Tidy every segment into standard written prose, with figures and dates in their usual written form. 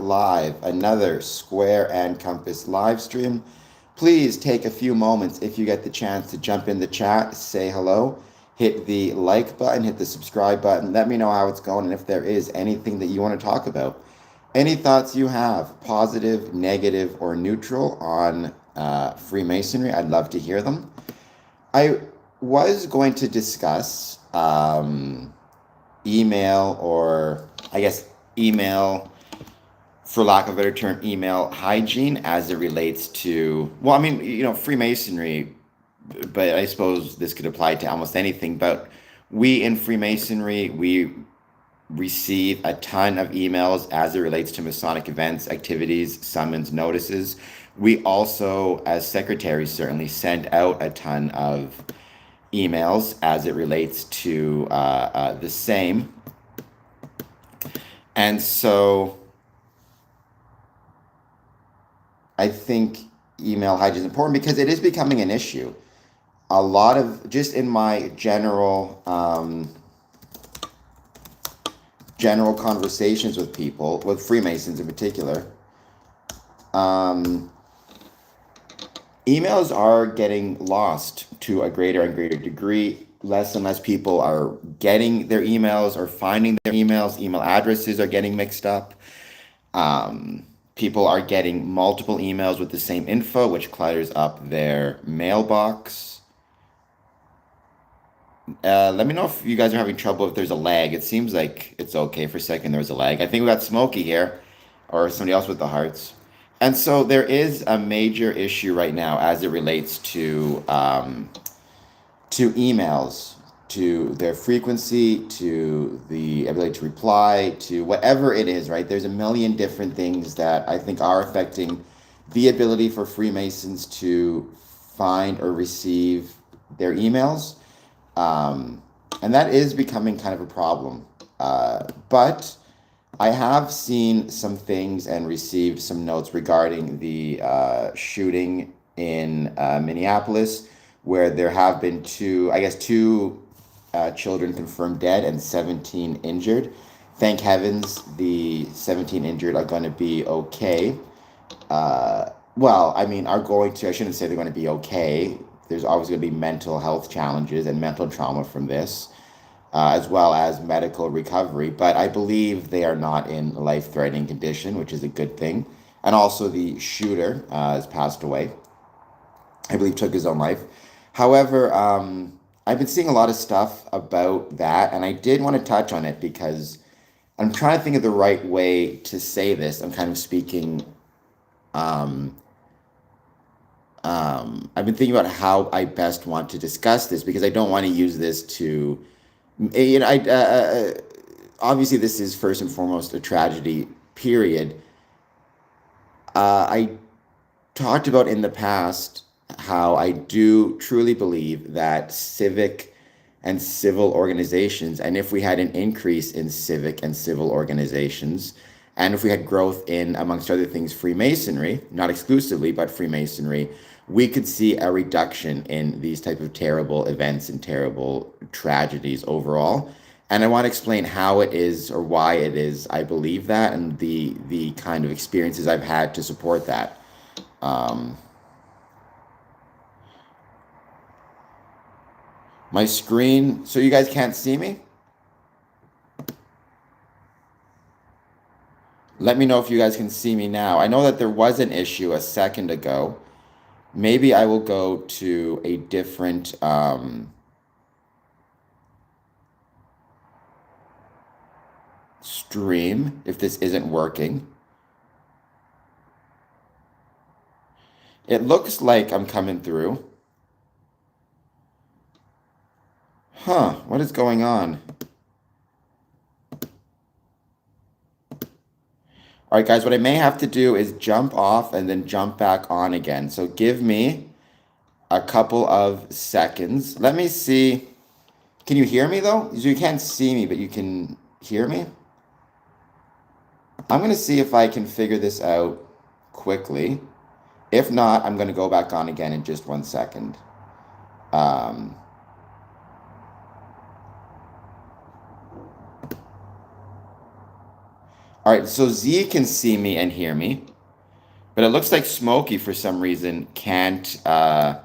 live, another Square and Compass live stream. Please take a few moments if you get the chance to jump in the chat, say hello, hit the like button, hit the subscribe button. Let me know how it's going and if there is anything that you want to talk about. Any thoughts you have, positive, negative, or neutral on Freemasonry, I'd love to hear them. I was going to discuss email, or I guess email, for lack of a better term, email hygiene as it relates to, well, I mean, Freemasonry, but I suppose this could apply to almost anything. But we in Freemasonry, we receive a ton of emails as it relates to Masonic events, activities, summons, notices. We also, as secretaries, certainly send out a ton of emails as it relates to the same. And so I think email hygiene is important because it is becoming an issue. A lot of, just in my general conversations with people, with Freemasons in particular, emails are getting lost to a greater and greater degree. Less and less people are getting their emails or finding their emails. Email addresses are getting mixed up. People are getting multiple emails with the same info, which clutters up their mailbox. Let me know if you guys are having trouble, if there's a lag. It seems like it's okay. For a second, there was a lag. I think we got Smokey here, or somebody else with the hearts. And so there is a major issue right now as it relates to emails, to their frequency, to the ability to reply, to whatever it is, right? There's a million different things that I think are affecting the ability for Freemasons to find or receive their emails. And that is becoming kind of a problem. But I have seen some things and received some notes regarding the shooting in Minneapolis, where there have been two children confirmed dead and 17 injured. Thank heavens the 17 injured are going to be okay. Well, I mean, I shouldn't say they're going to be okay. There's always going to be mental health challenges and mental trauma from this, as well as medical recovery. But I believe they are not in life-threatening condition, which is a good thing. And also the shooter has passed away. I believe took his own life. However, I've been seeing a lot of stuff about that, and I did want to touch on it because I'm trying to think of the right way to say this. I'm kind of speaking. I've been thinking about how I best want to discuss this because I don't want to use this to, obviously this is first and foremost a tragedy, period. I talked about in the past how I do truly believe that civic and civil organizations, and if we had an increase in civic and civil organizations, and if we had growth in, amongst other things, Freemasonry, not exclusively, but Freemasonry, we could see a reduction in these type of terrible events and terrible tragedies overall. And I want to explain how it is or why it is I believe that, and the kind of experiences I've had to support that. My screen, so you guys can't see me? Let me know if you guys can see me now. I know that there was an issue a second ago. Maybe I will go to a different stream if this isn't working. It looks like I'm coming through. Huh, what is going on? All right, guys, what I may have to do is jump off and then jump back on again. So give me a couple of seconds. Let me see. Can you hear me, though? You can't see me, but you can hear me? I'm going to see if I can figure this out quickly. If not, I'm going to go back on again in just 1 second. All right, so Z can see me and hear me, but it looks like Smokey for some reason can't. Yeah,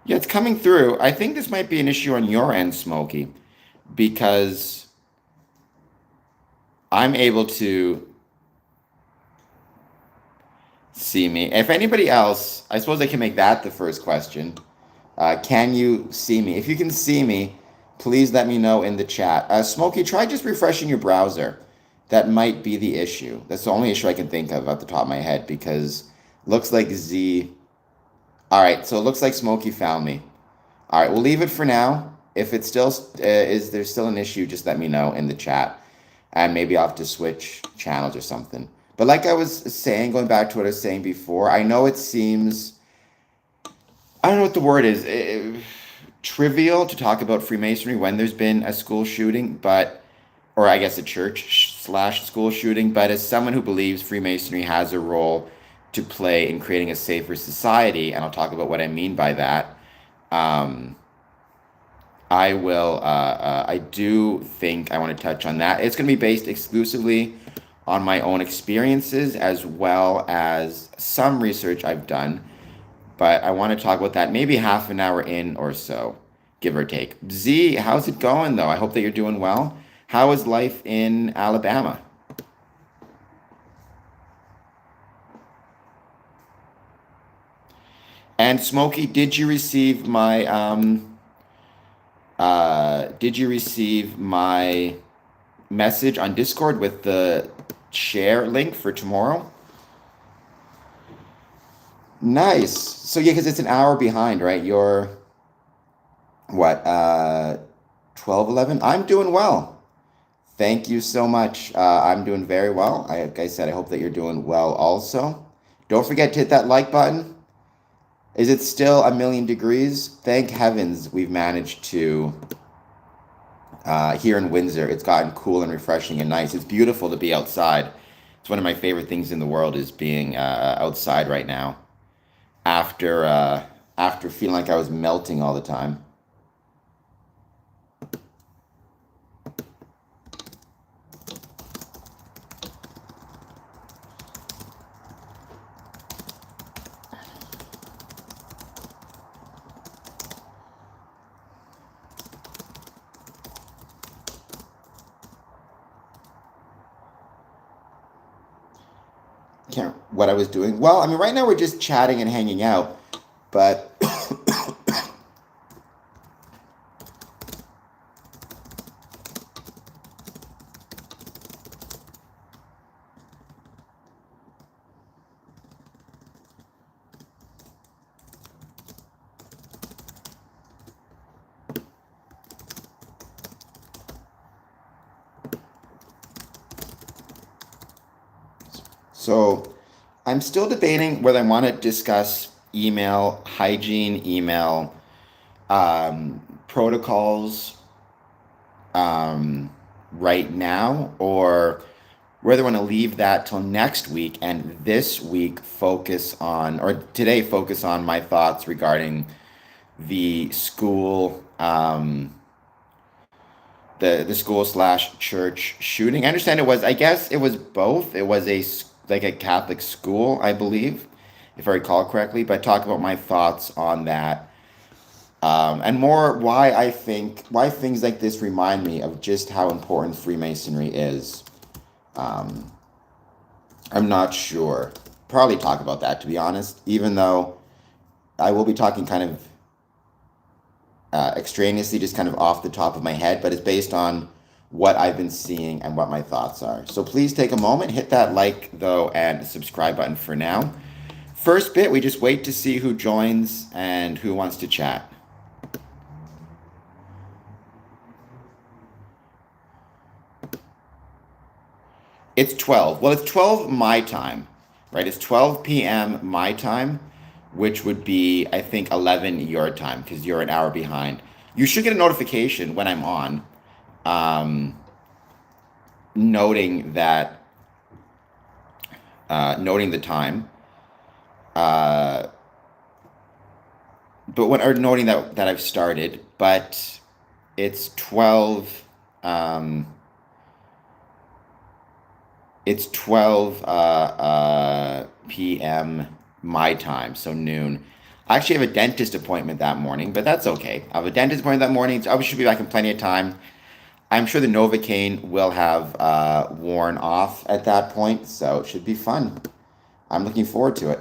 it's coming through. I think this might be an issue on your end, Smokey, because I'm able to see me. If anybody else, I suppose I can make that the first question. Can you see me? If you can see me, please let me know in the chat. Smokey, try just refreshing your browser. That might be the issue. That's the only issue I can think of at the top of my head because looks like Z. All right, so it looks like Smokey found me. All right, we'll leave it for now. If it's still is there's still an issue, just let me know in the chat, and maybe I'll have to switch channels or something. But like I was saying, going back to what I was saying before, I know it seems I don't know what the word is. Trivial to talk about Freemasonry when there's been a school shooting, but, or I guess a church slash school shooting, but as someone who believes Freemasonry has a role to play in creating a safer society, and I'll talk about what I mean by that, um, I do think I want to touch on that. It's going to be based exclusively on my own experiences as well as some research I've done, but I want to talk about that maybe half an hour in or so, give or take. Z, how's it going though? I hope that you're doing well. How is life in Alabama? And Smokey, did you receive my message on Discord with the share link for tomorrow? Nice. So yeah, because it's an hour behind, right? You're what, 12:11? I'm doing well. Thank you so much. I'm doing very well. Like I said, I hope that you're doing well also. Don't forget to hit that like button. Is it still a million degrees? Thank heavens we've managed to, here in Windsor, it's gotten cool and refreshing and nice. It's beautiful to be outside. It's one of my favorite things in the world is being outside right now after feeling like I was melting all the time. Can't what I was doing. Well, I mean, right now we're just chatting and hanging out, but so I'm still debating whether I want to discuss email hygiene, email protocols right now, or whether I want to leave that till next week and this week focus on, or today focus on my thoughts regarding the school, the school slash church shooting. I understand it was, I guess it was both. It was like a Catholic school, I believe, if I recall correctly. But talk about my thoughts on that, and more why things like this remind me of just how important Freemasonry is. Um, I'm not sure. Probably talk about that, to be honest, even though I will be talking kind of extraneously, just kind of off the top of my head, but it's based on what I've been seeing and what my thoughts are. So please take a moment, hit that like, though, and subscribe button for now. First bit, we just wait to see who joins and who wants to chat. It's 12. Well, it's 12 my time, right? It's 12 p.m. my time, which would be, I think, 11 your time because you're an hour behind. You should get a notification when I'm on, um, noting that, noting the time. Uh, but when or noting that I've started, but it's 12 um it's 12 p.m. my time, so noon. I actually have a dentist appointment that morning, but that's okay. I have a dentist appointment that morning. So I should be back in plenty of time. I'm sure the Novocaine will have worn off at that point, so it should be fun. I'm looking forward to it.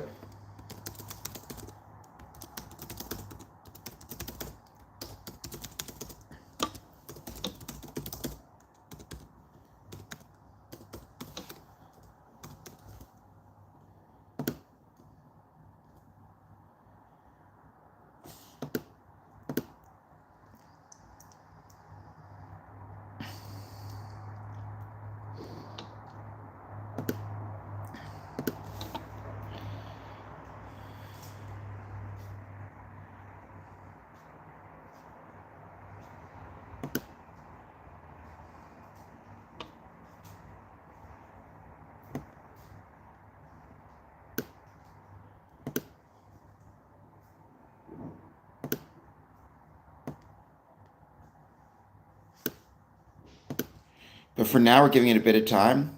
But for now, we're giving it a bit of time.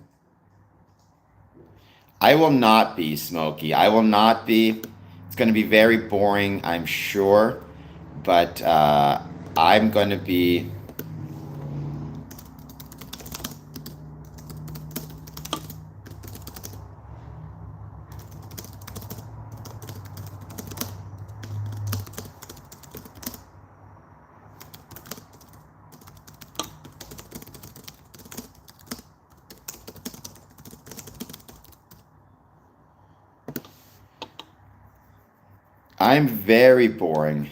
I will not be, Smokey. I will not be. It's going to be very boring, I'm sure. But I'm going to be. I'm very boring.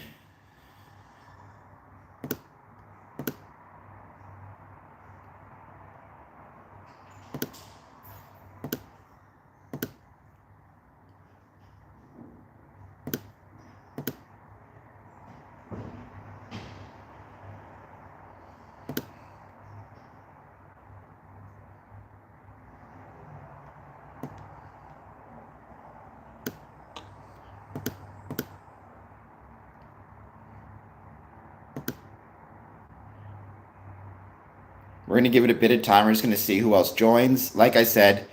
We're going to give it a bit of time. We're just going to see who else joins. Like I said,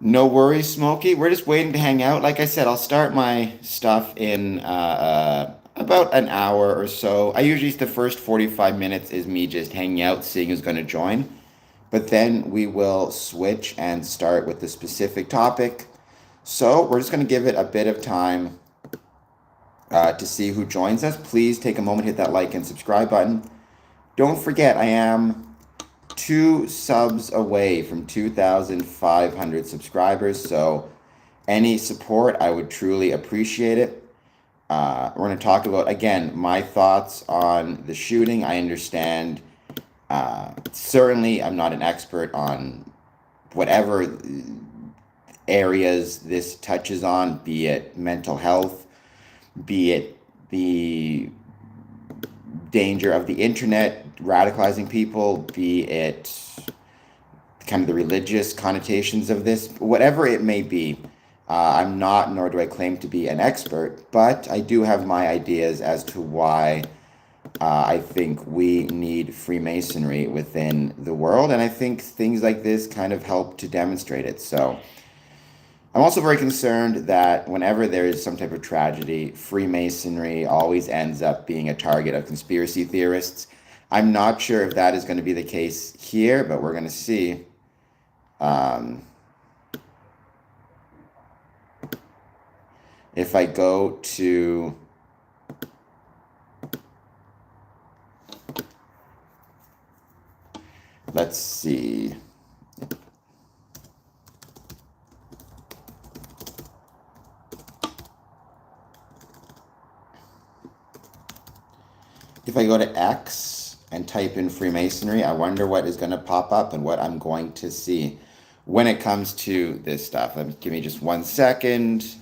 no worries, Smokey. We're just waiting to hang out. Like I said, I'll start my stuff in about an hour or so. I usually, the first 45 minutes is me just hanging out, seeing who's going to join. But then we will switch and start with the specific topic. So we're just going to give it a bit of time to see who joins us. Please take a moment, hit that like and subscribe button. Don't forget, I am 2 subs away from 2,500 subscribers. So any support, I would truly appreciate it. We're going to talk about, again, my thoughts on the shooting. I understand. Certainly, I'm not an expert on whatever areas this touches on, be it mental health, be it the danger of the internet radicalizing people, be it kind of the religious connotations of this, whatever it may be. I'm not, nor do I claim to be an expert, but I do have my ideas as to why I think we need Freemasonry within the world, and I think things like this kind of help to demonstrate it. So I'm also very concerned that whenever there is some type of tragedy, Freemasonry always ends up being a target of conspiracy theorists. I'm not sure if that is going to be the case here, but we're going to see. Um, if I go to, let's see. If I go to X and type in Freemasonry, I wonder what is going to pop up and what I'm going to see when it comes to this stuff. Give me just 1 second.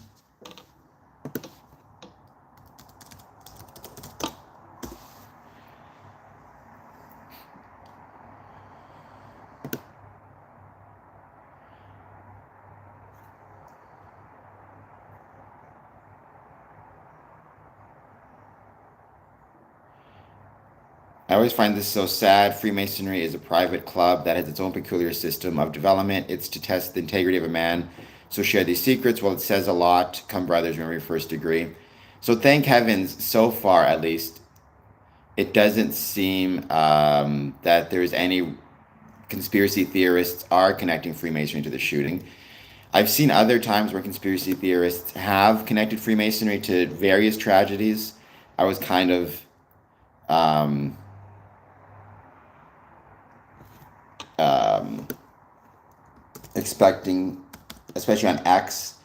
I always find this so sad. Freemasonry is a private club that has its own peculiar system of development. It's to test the integrity of a man. So share these secrets. Well, it says a lot. Come, brothers, remember your first degree. So thank heavens, so far at least, it doesn't seem that there's any conspiracy theorists are connecting Freemasonry to the shooting. I've seen other times where conspiracy theorists have connected Freemasonry to various tragedies. I was kind of um, um, expecting, especially on X,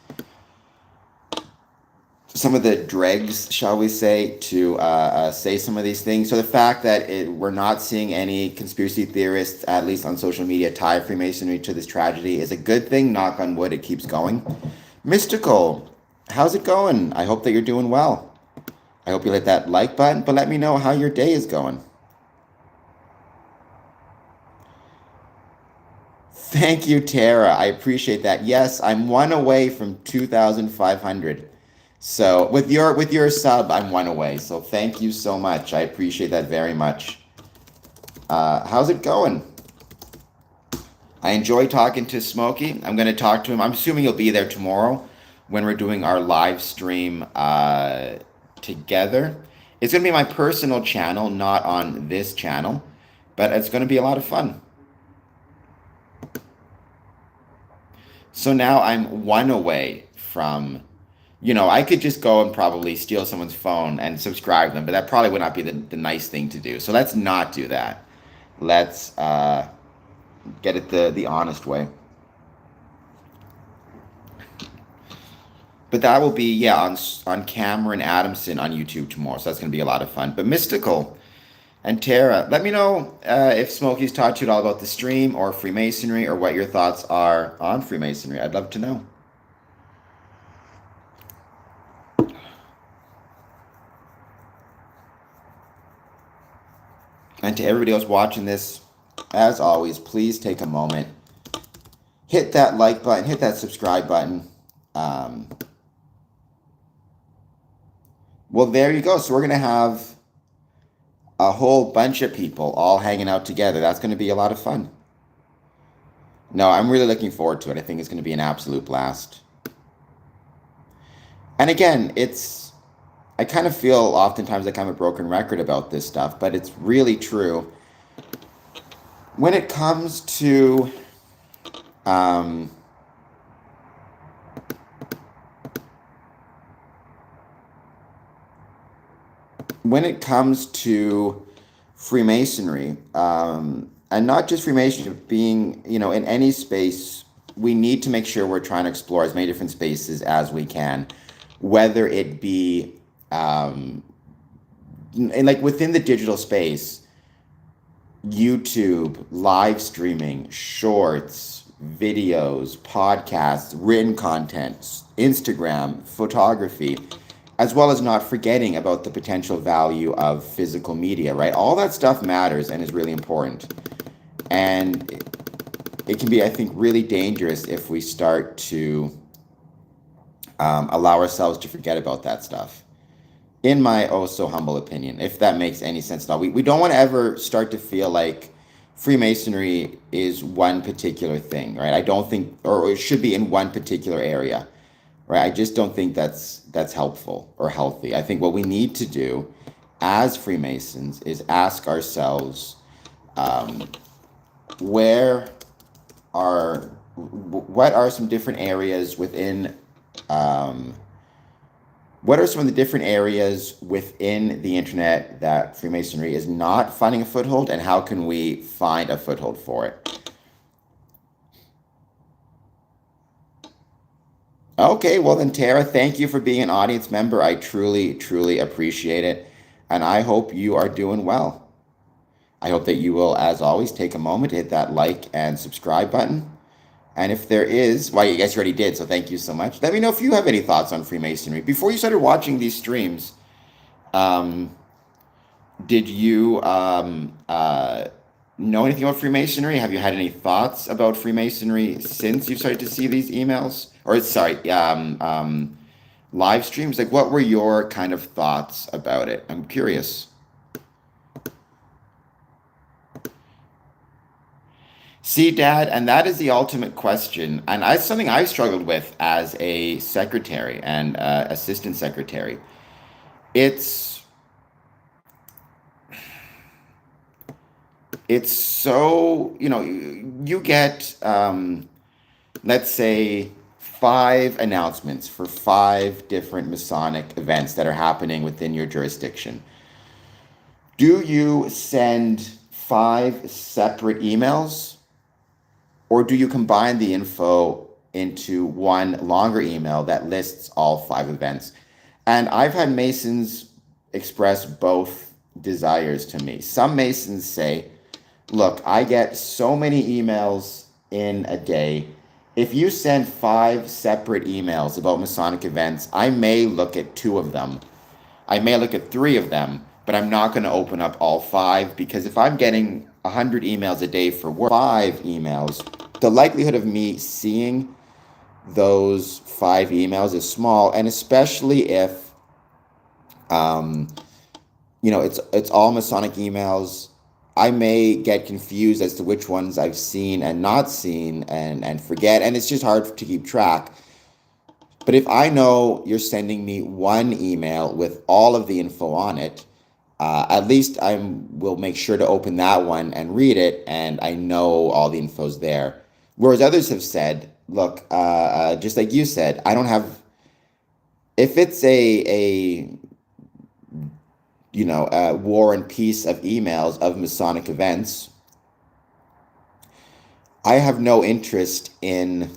some of the dregs, shall we say, to say some of these things. So the fact that we're not seeing any conspiracy theorists, at least on social media, tie Freemasonry to this tragedy is a good thing. Knock on wood, it keeps going. Mystical, how's it going? I hope that you're doing well. I hope you hit that like button, but let me know how your day is going. Thank you, Tara. I appreciate that. Yes, I'm one away from 2,500. So with your sub, I'm one away. So thank you so much. I appreciate that very much. How's it going? I enjoy talking to Smokey. I'm going to talk to him. I'm assuming he'll be there tomorrow when we're doing our live stream together. It's going to be my personal channel, not on this channel, but it's going to be a lot of fun. So now I'm one away from, I could just go and probably steal someone's phone and subscribe them, but that probably would not be the nice thing to do. So let's not do that. Let's get it the honest way. But that will be, yeah, on Cameron Adamson on YouTube tomorrow. So that's going to be a lot of fun. But Mystical and Tara, let me know if Smokey's taught you at all about the stream or Freemasonry or what your thoughts are on Freemasonry. I'd love to know. And to everybody else watching this, as always, please take a moment. Hit that like button, hit that subscribe button. Well, there you go. So we're going to have a whole bunch of people all hanging out together. That's going to be a lot of fun. No, I'm really looking forward to it. I think it's going to be an absolute blast. And again, I kind of feel oftentimes like I'm a broken record about this stuff, but it's really true. When it comes to Freemasonry, and not just Freemasonry, being, in any space, we need to make sure we're trying to explore as many different spaces as we can, whether it be, and like within the digital space, YouTube, live streaming, shorts, videos, podcasts, written content, Instagram, photography, as well as not forgetting about the potential value of physical media, right? All that stuff matters and is really important. And it can be, I think, really dangerous if we start to allow ourselves to forget about that stuff. In my oh so humble opinion, if that makes any sense at all. We don't want to ever start to feel like Freemasonry is one particular thing, right? I don't think, or it should be in one particular area, right? I just don't think that's helpful or healthy. I think what we need to do as Freemasons is ask ourselves, where are what are some different areas within um, what are some of the different areas within the internet that Freemasonry is not finding a foothold, and how can we find a foothold for it? Okay, well then, Tara, thank you for being an audience member. I truly, truly appreciate it, and I hope you are doing well. I hope that you will, as always, take a moment to hit that like and subscribe button. And if there is, well, I guess you already did, so thank you so much. Let me know if you have any thoughts on Freemasonry. Before you started watching these streams, um, did you know anything about Freemasonry? Have you had any thoughts about Freemasonry since you started to see these emails? Or, sorry, live streams? Like, what were your kind of thoughts about it? I'm curious. See, Dad, and that is the ultimate question, and it's something I've struggled with as a secretary and assistant secretary. It's it's so, you get, let's say, 5 announcements for 5 different Masonic events that are happening within your jurisdiction. Do you send 5 separate emails, or do you combine the info into one longer email that lists all 5 events? And I've had Masons express both desires to me. Some Masons say, look, I get so many emails in a day. If you send 5 separate emails about Masonic events, I may look at 2 of them. I may look at 3 of them, but I'm not going to open up all 5, because if I'm getting 100 emails a day for work, 5 emails, the likelihood of me seeing those 5 emails is small, and especially if it's all Masonic emails, I may get confused as to which ones I've seen and not seen, and forget, and it's just hard to keep track. But if I know you're sending me one email with all of the info on it, at least I will make sure to open that one and read it, and I know all the info's there. Whereas others have said, look, just like you said, I don't have. If it's a war and peace of emails of Masonic events, I have no interest in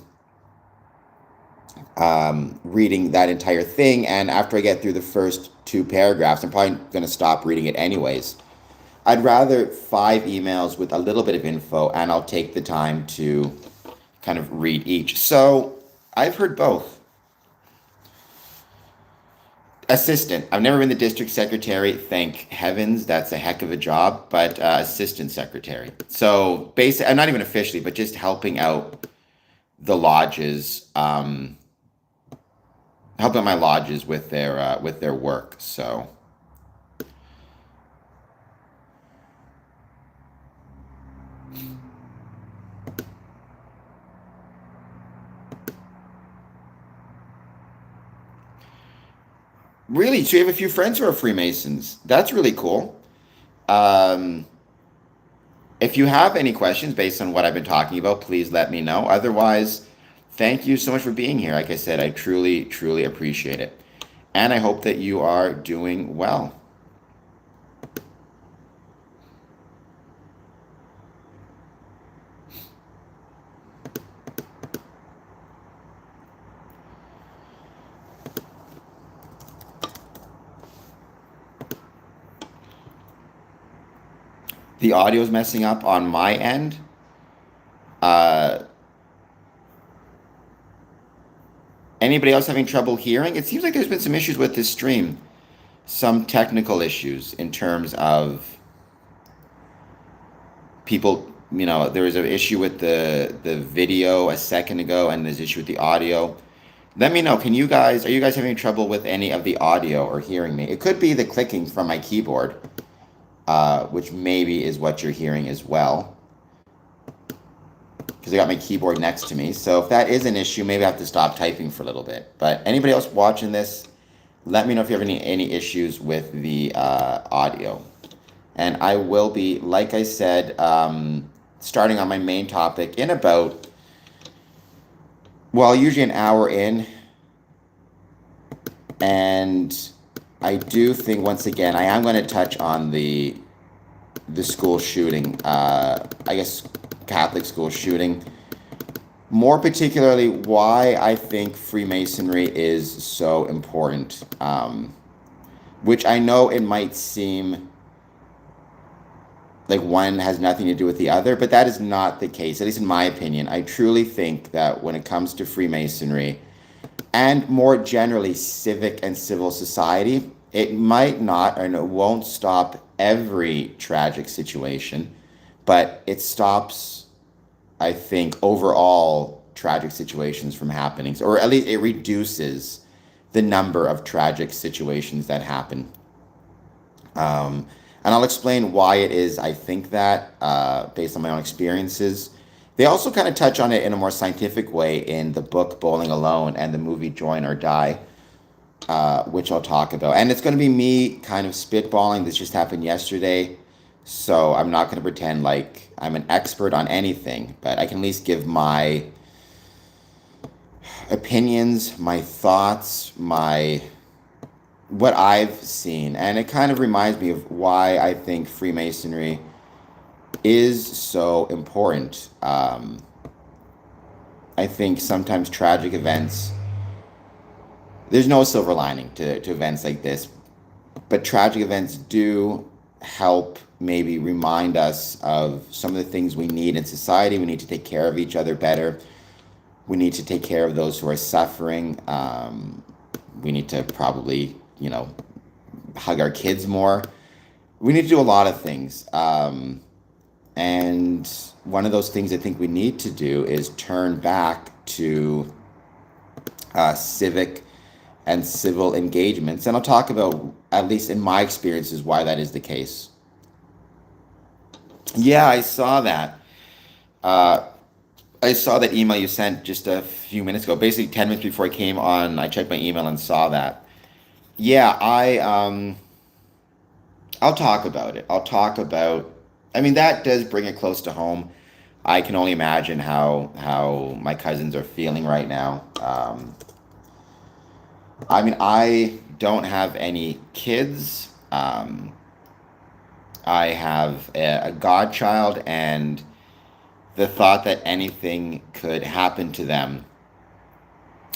reading that entire thing. And after I get through the first 2 paragraphs, I'm probably going to stop reading it anyways. I'd rather 5 emails with a little bit of info, and I'll take the time to kind of read each. So I've heard both. Assistant. I've never been the district secretary. Thank heavens. That's a heck of a job. But assistant secretary. So basically, I'm not even officially, but just helping out the lodges, helping out my lodges with their work. So really, so you have a few friends who are Freemasons. That's really cool. Um, if you have any questions based on what I've been talking about, please let me know. Otherwise, thank you so much for being here. Like I said, I truly, truly appreciate it. And I hope that you are doing well. The audio is messing up on my end. Uh, Anybody else having trouble hearing? It seems like there's been some issues with this stream. Some technical issues in terms of people, there was an issue with the video a second ago, and there's an issue with the audio. Let me know. Are you guys having trouble with any of the audio or hearing me? It could be the clicking from my keyboard, which maybe is what you're hearing as well, because I got my keyboard next to me. So if that is an issue, maybe I have to stop typing for a little bit. But anybody else watching this, let me know if you have any issues with the audio. And I will be, like I said, starting on my main topic in about well, usually an hour in, and I do think once again I am going to touch on the school shooting. I guess Catholic school shooting. More particularly, why I think Freemasonry is so important. Which I know it might seem like one has nothing to do with the other, but that is not the case, at least in my opinion. I truly think that when it comes to Freemasonry, and more generally civic and civil society, it might not and it won't stop every tragic situation, but it stops, I think, overall tragic situations from happening, or at least it reduces the number of tragic situations that happen. And I'll explain why it is I think that, based on my own experiences. They also kind of touch on it in a more scientific way in the book Bowling Alone and the movie Join or Die, which I'll talk about. And it's going to be me kind of spitballing. This just happened yesterday. So I'm not going to pretend like I'm an expert on anything, but I can at least give my opinions, my thoughts, my what I've seen. And it kind of reminds me of why I think Freemasonry is so important. I think sometimes tragic events, there's no silver lining to events like this, but tragic events do help maybe remind us of some of the things we need in society. We need to take care of each other better. We need to take care of those who are suffering. We need to probably, hug our kids more. We need to do a lot of things. And one of those things I think we need to do is turn back to civic and civil engagements. And I'll talk about, at least in my experiences, why that is the case. Yeah, I saw that. Uh, I saw that email you sent just a few minutes ago. Basically, 10 minutes before I came on, I checked my email and saw that. Yeah, I'll talk about it. I'll talk about. I mean, that does bring it close to home. I can only imagine how my cousins are feeling right now. I mean, I don't have any kids. I have a godchild, and the thought that anything could happen to them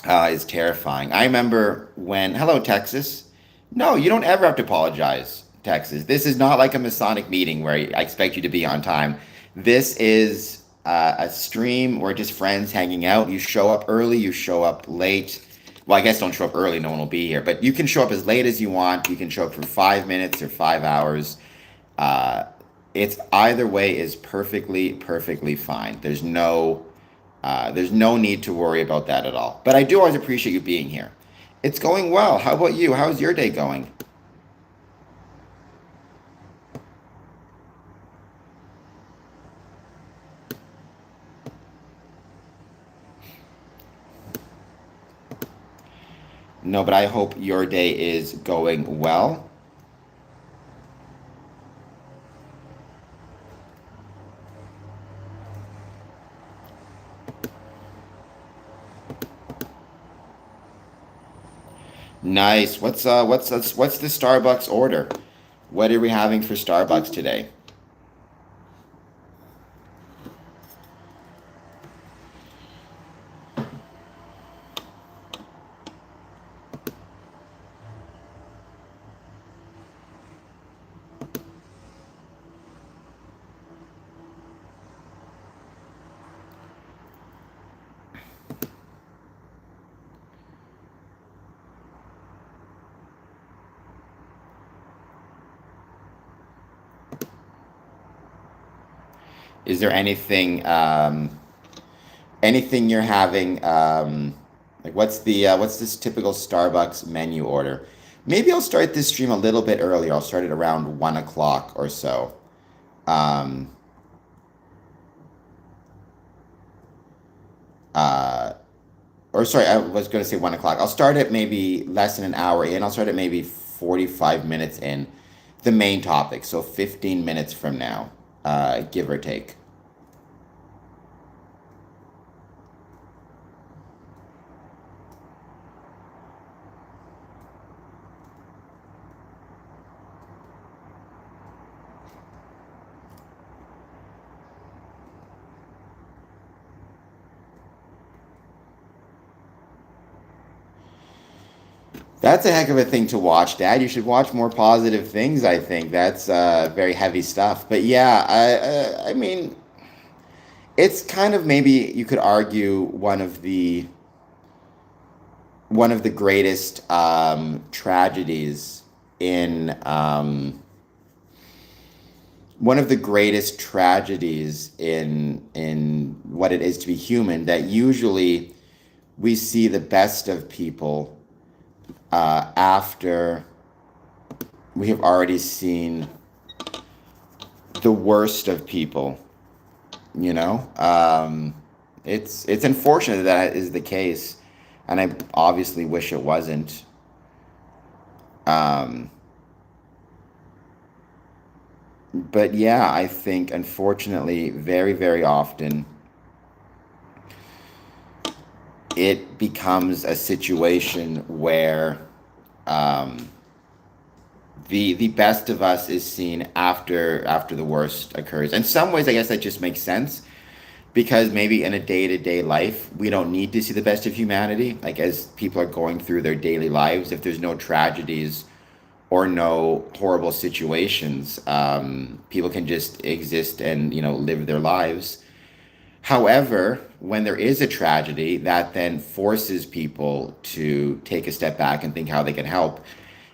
is terrifying. I remember when, hello, Texas. No, you don't ever have to apologize, Texas. This is not like a Masonic meeting where I expect you to be on time. This is a stream where just friends hanging out. You show up early, you show up late. Well, I guess don't show up early, no one will be here. But you can show up as late as you want. You can show up for 5 minutes or 5 hours. Uh, it's either way is perfectly fine. There's no need to worry about that at all. But I do always appreciate you being here. It's going well. How about you? How's your day going? No, but I hope your day is going well. Nice. What's the Starbucks order? What are we having for Starbucks today? Is there anything you're having? Like what's this typical Starbucks menu order? Maybe I'll start this stream a little bit earlier. I'll start it around 1 o'clock or so. Um, uh, or sorry, I was going to say 1 o'clock. I'll start it maybe less than an hour in. I'll start it maybe 45 minutes in the main topic. So 15 minutes from now, give or take. That's a heck of a thing to watch, Dad. You should watch more positive things, I think. That's very heavy stuff. But yeah, I mean, it's kind of, maybe you could argue, one of the greatest tragedies in one of the greatest tragedies in what it is to be human, that usually we see the best of people after we have already seen the worst of people. You know, it's unfortunate that is the case, and I obviously wish it wasn't. Um, but yeah, I think, unfortunately, very, very often it becomes a situation where um, the best of us is seen after the worst occurs. In some ways, I guess that just makes sense, because maybe in a day-to-day life, we don't need to see the best of humanity. Like, as people are going through their daily lives, if there's no tragedies or no horrible situations, people can just exist and, live their lives. However, when there is a tragedy, that then forces people to take a step back and think how they can help.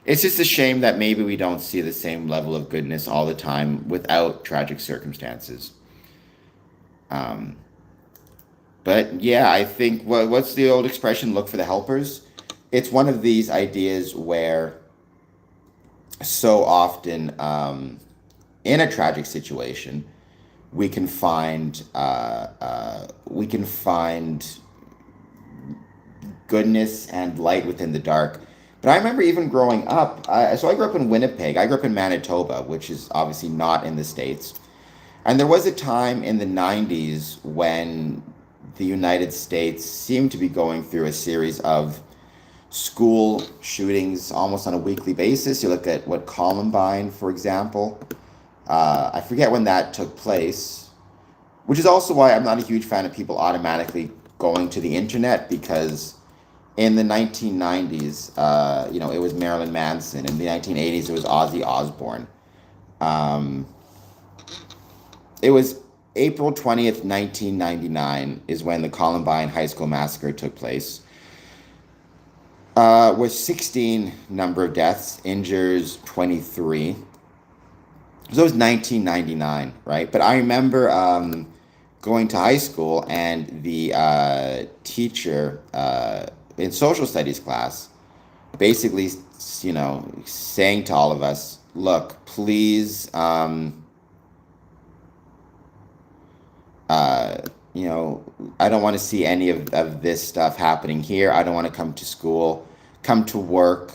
It's just a shame that maybe we don't see the same level of goodness all the time without tragic circumstances. Um, but yeah, I think, what's the old expression? Look for the helpers. It's one of these ideas where so often, in a tragic situation, we can find goodness and light within the dark. But I remember, even growing up, so I grew up in Winnipeg. I grew up in Manitoba, which is obviously not in the States. And there was a time in the 90s when the United States seemed to be going through a series of school shootings almost on a weekly basis. You look at what Columbine, for example. I forget when that took place, which is also why I'm not a huge fan of people automatically going to the internet, because in the 1990s, it was Marilyn Manson. In the 1980s, it was Ozzy Osbourne. Um, it was April 20th, 1999 is when the Columbine High School Massacre took place. With 16 number of deaths, injures 23. So it was 1999, right? But I remember going to high school, and the teacher in social studies class basically, saying to all of us, look, please, uh, I don't want to see any of this stuff happening here. I don't want to come to work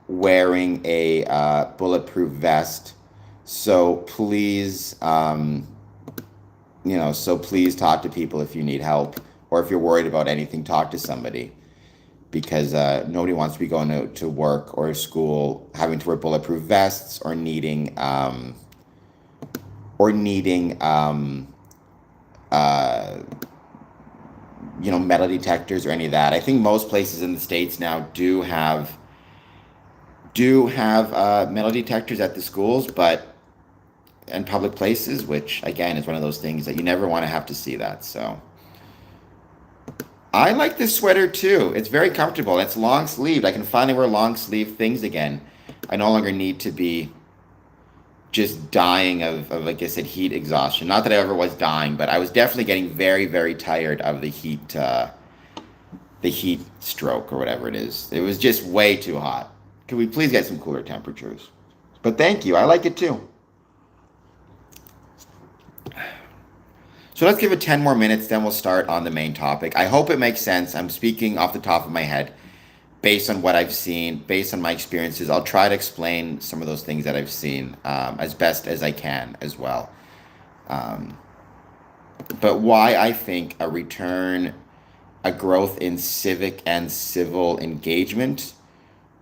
wearing a bulletproof vest. So please, please talk to people if you need help, or if you're worried about anything, talk to somebody, because nobody wants to be going to work or school having to wear bulletproof vests, or needing uh, metal detectors or any of that. I think most places in the States now do have metal detectors at the schools, but and public places, which again is one of those things that you never want to have to see that. So I like this sweater too. It's very comfortable. It's long sleeved. I can finally wear long sleeve things again. I no longer need to be just dying of, like I said, heat exhaustion. Not that I ever was dying, but I was definitely getting very, very tired of the heat stroke, or whatever it is. It was just way too hot. Could we please get some cooler temperatures? But thank you. I like it too. So let's give it 10 more minutes, then we'll start on the main topic. I hope it makes sense. I'm speaking off the top of my head, based on what I've seen, based on my experiences. I'll try to explain some of those things that I've seen as best as I can as well. Um, but why I think a growth in civic and civil engagement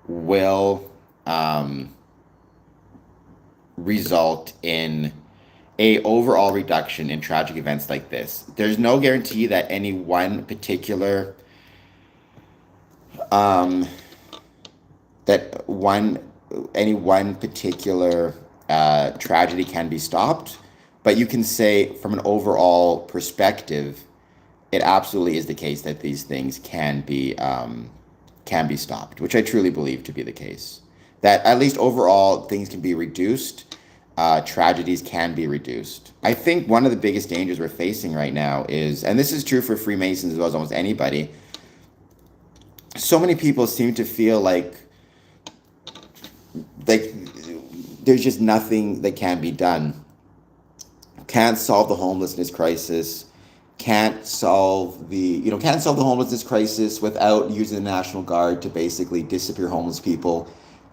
will result in a overall reduction in tragic events like this. There's no guarantee that any one particular um, that any one particular tragedy can be stopped, but you can say from an overall perspective, it absolutely is the case that these things can be stopped, which I truly believe to be the case. That at least overall things can be reduced, tragedies can be reduced. I think one of the biggest dangers we're facing right now is, and this is true for Freemasons as well as almost anybody, so many people seem to feel like there's just nothing that can be done. Can't solve the homelessness crisis. Can't solve the homelessness crisis without using the National Guard to basically disappear homeless people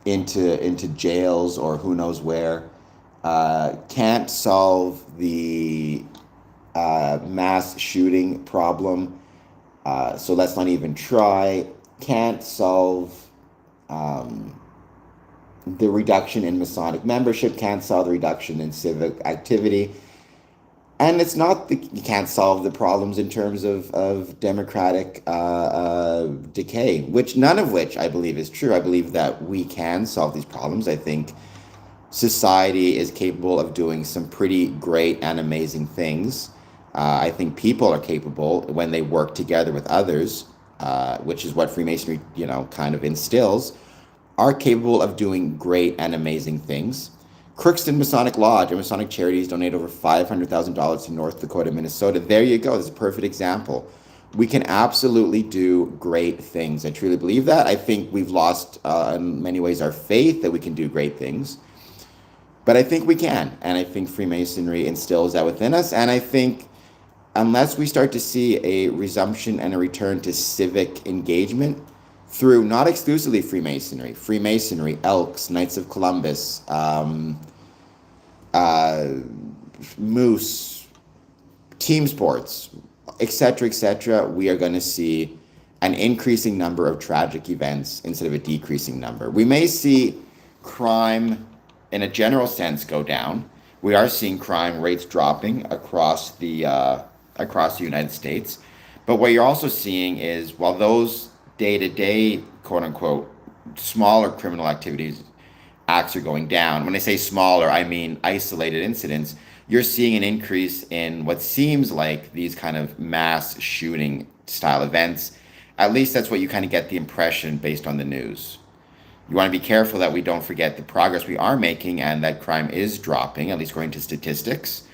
into jails or who knows where. Can't solve the mass shooting problem. So let's not even try. Can't solve the reduction in Masonic membership. Can't solve the reduction in civic activity. And it's not you can't solve the problems in terms of democratic decay, none of which I believe is true. I believe that we can solve these problems. I think society is capable of doing some pretty great and amazing things. I think people are capable when they work together with others, which is what Freemasonry, kind of instills, are capable of doing great and amazing things. Crookston Masonic Lodge and Masonic Charities donate over $500,000 to North Dakota, Minnesota. There you go. This is a perfect example. We can absolutely do great things. I truly believe that. I think we've lost, in many ways, our faith that we can do great things. But I think we can. And I think Freemasonry instills that within us. And I think unless we start to see a resumption and a return to civic engagement through not exclusively Freemasonry, Elks, Knights of Columbus, Moose, team sports, etc., we are going to see an increasing number of tragic events instead of a decreasing number. We may see crime in a general sense go down. We are seeing crime rates dropping across the United States. But what you're also seeing is while those day-to-day, quote-unquote, smaller criminal acts are going down. When I say smaller, I mean isolated incidents. You're seeing an increase in what seems like these kind of mass shooting style events. At least that's what you kind of get the impression based on the news. You want to be careful that we don't forget the progress we are making and that crime is dropping, at least according to statistics.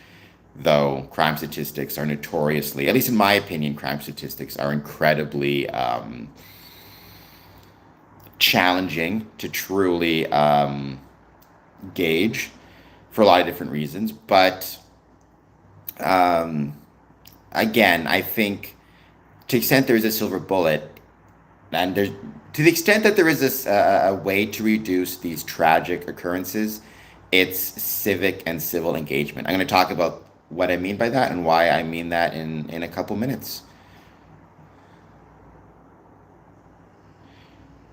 Though crime statistics are notoriously, at least in my opinion, crime statistics are incredibly challenging to truly gauge for a lot of different reasons. But again, I think to the extent there is a silver bullet, and to the extent that there is this a way to reduce these tragic occurrences, it's civic and civil engagement. I'm going to talk about what I mean by that and why I mean that in a couple minutes.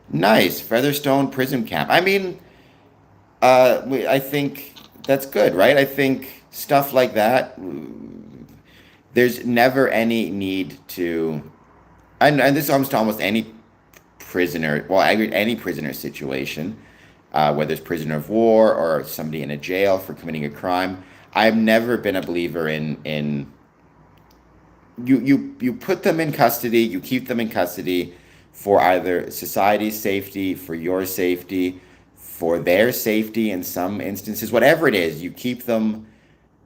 Nice. Featherstone Prison Camp. I mean, I think that's good, right? I think stuff like that, there's never any need to, and this comes to almost any prisoner, well, any prisoner situation, whether it's prisoner of war or somebody in a jail for committing a crime. I've never been a believer in you put them in custody, you keep them in custody for either society's safety, for your safety, for their safety in some instances, whatever it is, you keep them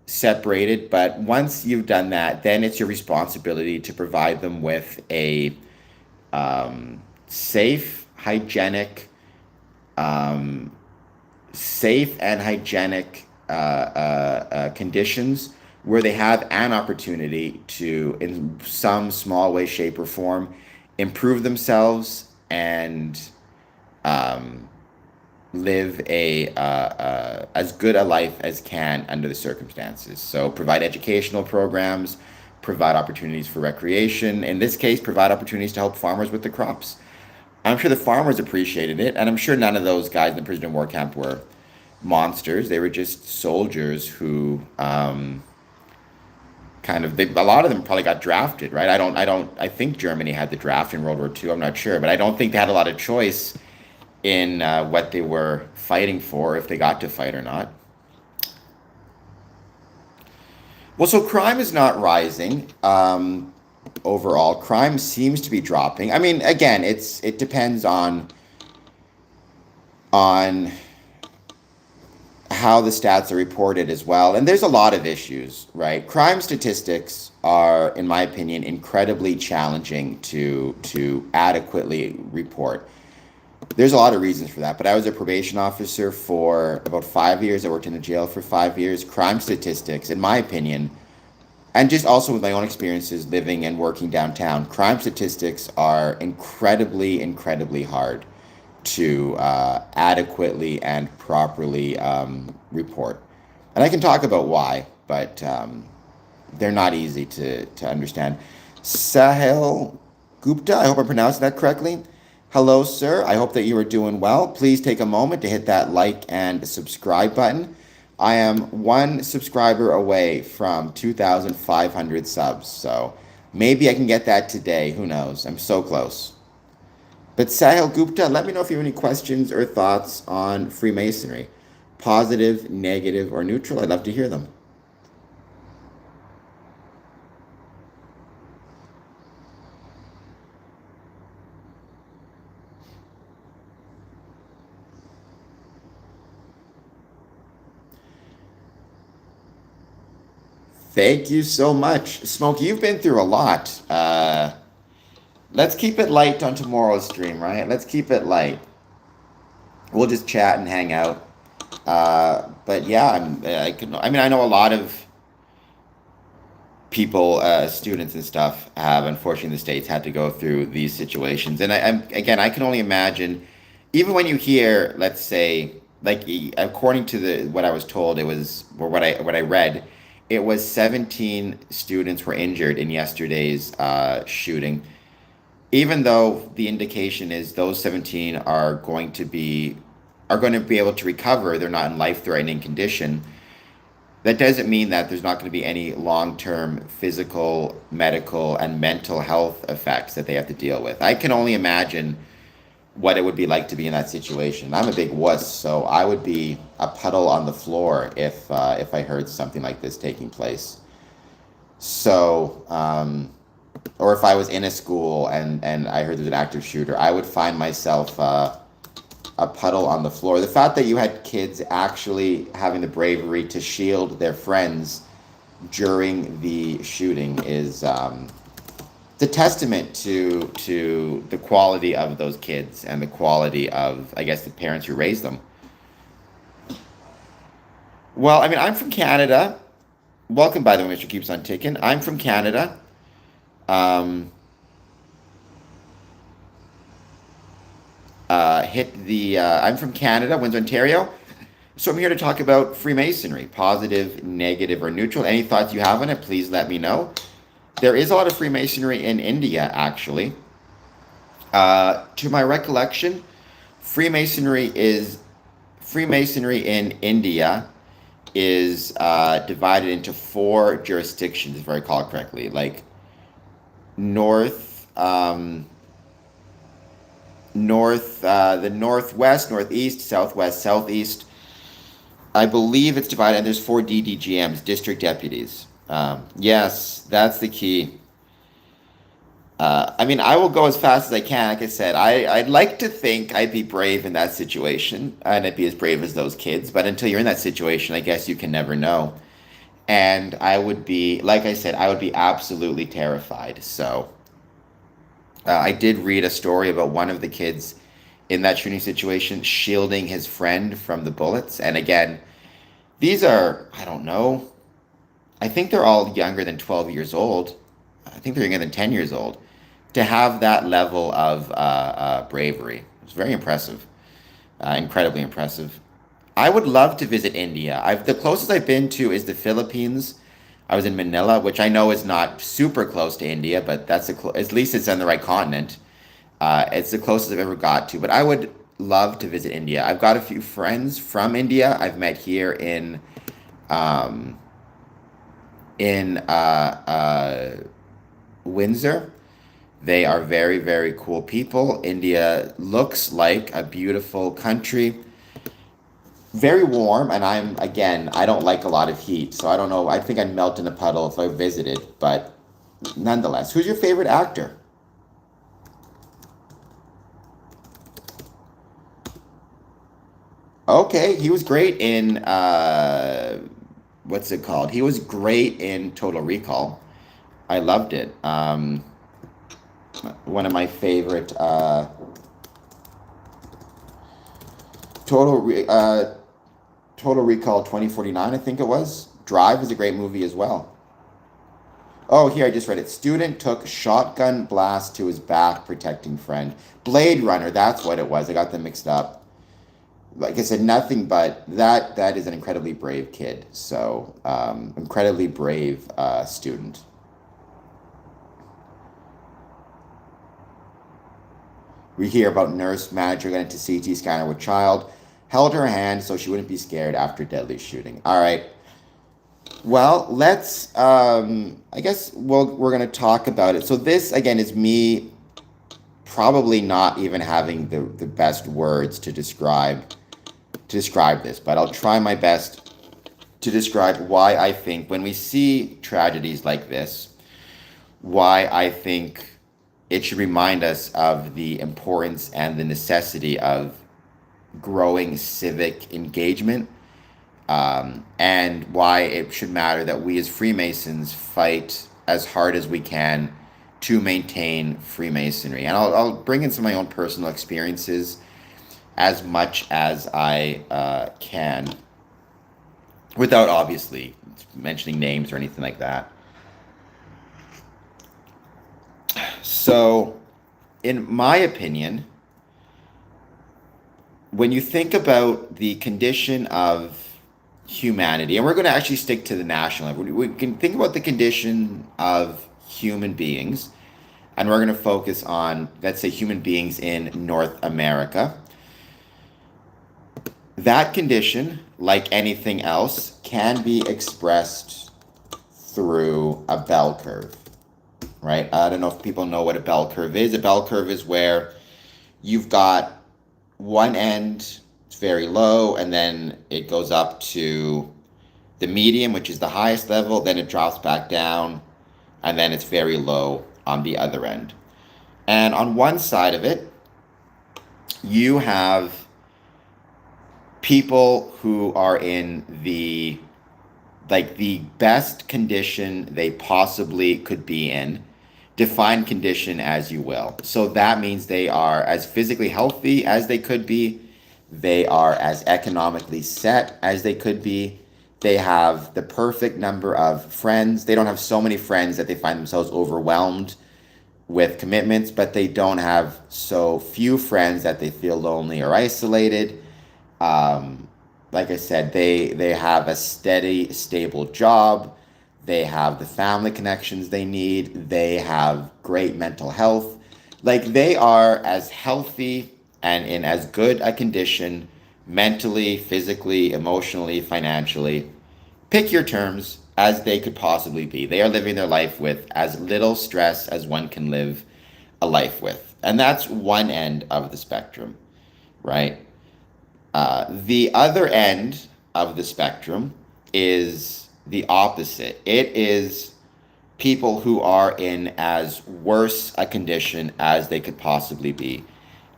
separated. But once you've done that, then it's your responsibility to provide them with a safe, hygienic, conditions where they have an opportunity to, in some small way, shape, or form, improve themselves and live as good a life as can under the circumstances. So provide educational programs, provide opportunities for recreation. In this case, provide opportunities to help farmers with the crops. I'm sure the farmers appreciated it, and I'm sure none of those guys in the prisoner of war camp were monsters. They were just soldiers who a lot of them probably got drafted, right? I think Germany had the draft in World War II. I'm not sure, but I don't think they had a lot of choice in what they were fighting for, if they got to fight or not. Well, so crime is not rising. Overall, crime seems to be dropping. I mean, again, it depends on how the stats are reported as well. And there's a lot of issues, right? Crime statistics are, in my opinion, incredibly challenging to adequately report. There's a lot of reasons for that, but I was a probation officer for about 5 years. I worked in a jail for 5 years. Crime statistics, in my opinion, and just also with my own experiences living and working downtown, crime statistics are incredibly, incredibly hard to adequately and properly report. And I can talk about why, but they're not easy to understand. Sahil Gupta, I hope I'm pronouncing that correctly. Hello, sir. I hope that you are doing well. Please take a moment to hit that like and subscribe button. I am one subscriber away from 2,500 subs, so maybe I can get that today. Who knows? I'm so close. But Sahil Gupta, let me know if you have any questions or thoughts on Freemasonry. Positive, negative, or neutral. I'd love to hear them. Thank you so much. Smokey, you've been through a lot. Let's keep it light on tomorrow's stream, right? Let's keep it light. We'll just chat and hang out. But yeah, I mean, I know a lot of people, students and stuff, have unfortunately in the States had to go through these situations. And again, I can only imagine, even when you hear, let's say, like according to the what I was told, it was or what I read, it was 17 students were injured in yesterday's shooting. Even though the indication is those 17 are going to be able to recover, they're not in life-threatening condition. That doesn't mean that there's not going to be any long-term physical, medical, and mental health effects that they have to deal with. I can only imagine what it would be like to be in that situation. I'm a big wuss, so I would be a puddle on the floor if I heard something like this taking place. So, or if I was in a school and I heard there's an active shooter, I would find myself a puddle on the floor. The fact that you had kids actually having the bravery to shield their friends during the shooting is it's a testament to the quality of those kids and the quality of, I guess, the parents who raised them. Well, I mean, I'm from Canada. Welcome, by the way, Mr. Keeps on Ticking. I'm from Canada. Um, I'm from Canada, Windsor, Ontario. So I'm here to talk about Freemasonry, positive, negative, or neutral. Any thoughts you have on it, please let me know. There is a lot of Freemasonry in India, actually. To my recollection, Freemasonry is Freemasonry in India is divided into four jurisdictions, if I recall correctly, like north, the northwest, northeast, southwest, southeast. I believe it's divided, and there's four DDGMs, district deputies. Yes, that's the key. I mean, I will go as fast as I can. Like I said, I'd like to think I'd be brave in that situation, and I'd be as brave as those kids. But until you're in that situation, I guess you can never know. And I would be, like I said, I would be absolutely terrified. So I did read a story about one of the kids in that shooting situation shielding his friend from the bullets. And again, these are, I don't know, I think they're all younger than 12 years old. I think they're younger than 10 years old. To have that level of bravery, it's very impressive, incredibly impressive. I would love to visit India. The closest I've been to is the Philippines. I was in Manila, which I know is not super close to India, but at least it's on the right continent. It's the closest I've ever got to. But I would love to visit India. I've got a few friends from India I've met here um, in Windsor. They are very, very cool people. India looks like a beautiful country, very warm, and I don't like a lot of heat, so I don't know. I think I'd melt in a puddle if I visited, but nonetheless, who's your favorite actor? Okay, he was great in what's it called? He was great in Total Recall. I loved it. One of my favorite Total Re- uh, Total Recall 2049, I think it was. Drive is a great movie as well. Oh, here I just read it. Student took shotgun blast to his back, protecting friend. Blade Runner, that's what it was. I got them mixed up. Like I said, nothing but that is an incredibly brave kid. So, incredibly brave student. We hear about nurse manager got into CT scanner with child, held her hand so she wouldn't be scared after deadly shooting. All right. Well, let's. I guess we're gonna talk about it. So this again is me probably not even having the best words to describe this, but I'll try my best to describe why I think when we see tragedies like this, why I think it should remind us of the importance and the necessity of growing civic engagement, and why it should matter that we as Freemasons fight as hard as we can to maintain Freemasonry. And I'll bring in some of my own personal experiences as much as I can, without obviously mentioning names or anything like that. So, in my opinion, when you think about the condition of humanity, and we're going to actually stick to the national level, we can think about the condition of human beings, and we're going to focus on, let's say, human beings in North America. That condition, like anything else, can be expressed through a bell curve, right? I don't know if people know what a bell curve is. A bell curve is where you've got one end, it's very low, and then it goes up to the medium, which is the highest level, then it drops back down, and then it's very low on the other end. And on one side of it, you have people who are in the best condition they possibly could be in. Define condition as you will. So that means they are as physically healthy as they could be. They are as economically set as they could be. They have the perfect number of friends. They don't have so many friends that they find themselves overwhelmed with commitments, but they don't have so few friends that they feel lonely or isolated. Um, like I said, they have a steady, stable job. They have the family connections they need. They have great mental health. Like they are as healthy and in as good a condition mentally, physically, emotionally, financially. Pick your terms as they could possibly be. They are living their life with as little stress as one can live a life with. And that's one end of the spectrum, right? The other end of the spectrum is the opposite. It is people who are in as worse a condition as they could possibly be.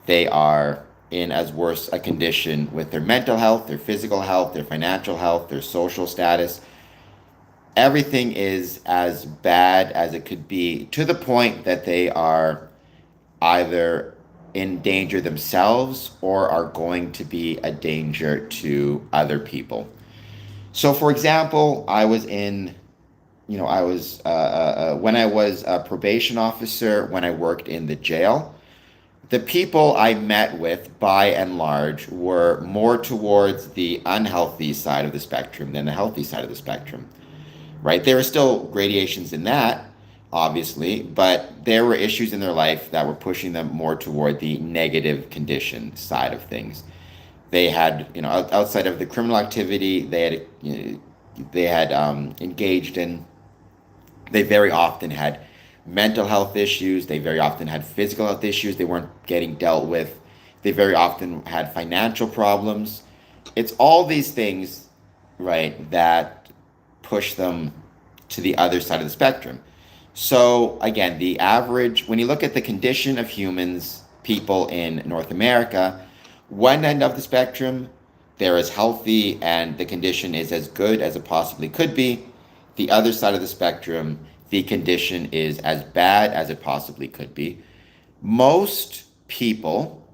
They are in as worse a condition with their mental health, their physical health, their financial health, their social status. Everything is as bad as it could be, to the point that they are either in danger themselves or are going to be a danger to other people. So, for example, when I was a probation officer, when I worked in the jail, the people I met with, by and large, were more towards the unhealthy side of the spectrum than the healthy side of the spectrum, right? There were still gradations in that, obviously, but there were issues in their life that were pushing them more toward the negative condition side of things. They had, outside of the criminal activity, they had engaged in. They very often had mental health issues. They very often had physical health issues they weren't getting dealt with. They very often had financial problems. It's all these things, right, that push them to the other side of the spectrum. So again, the average, when you look at the condition of humans, people in North America, one end of the spectrum, they're as healthy and the condition is as good as it possibly could be. The other side of the spectrum, the condition is as bad as it possibly could be. Most people,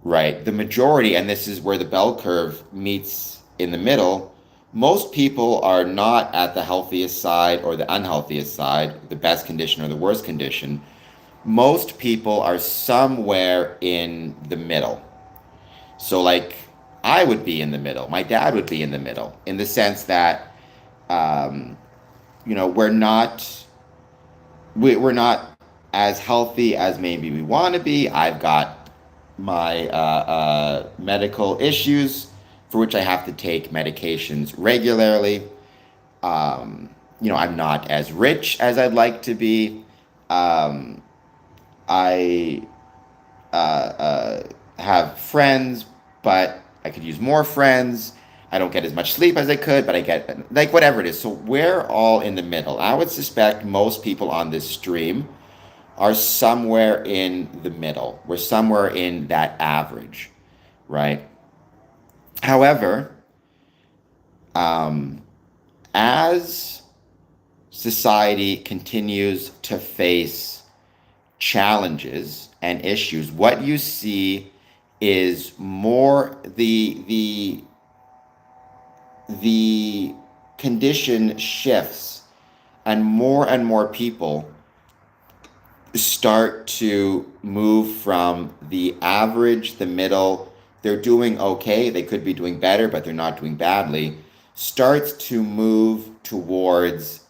right, the majority, and this is where the bell curve meets in the middle, most people are not at the healthiest side or the unhealthiest side, the best condition or the worst condition. Most people are somewhere in the middle. So, like, I would be in the middle. My dad would be in the middle, in the sense that, um, we're not as healthy as maybe we want to be. I've got my medical issues for which I have to take medications regularly. I'm not as rich as I'd like to be. Um, I have friends, but I could use more friends. I don't get as much sleep as I could, but I get, like, whatever it is. So we're all in the middle. I would suspect most people on this stream are somewhere in the middle. We're somewhere in that average, right? However, as society continues to face challenges and issues, what you see is more the condition shifts, and more people start to move from the average, the middle, they're doing okay, they could be doing better, but they're not doing badly, starts to move towards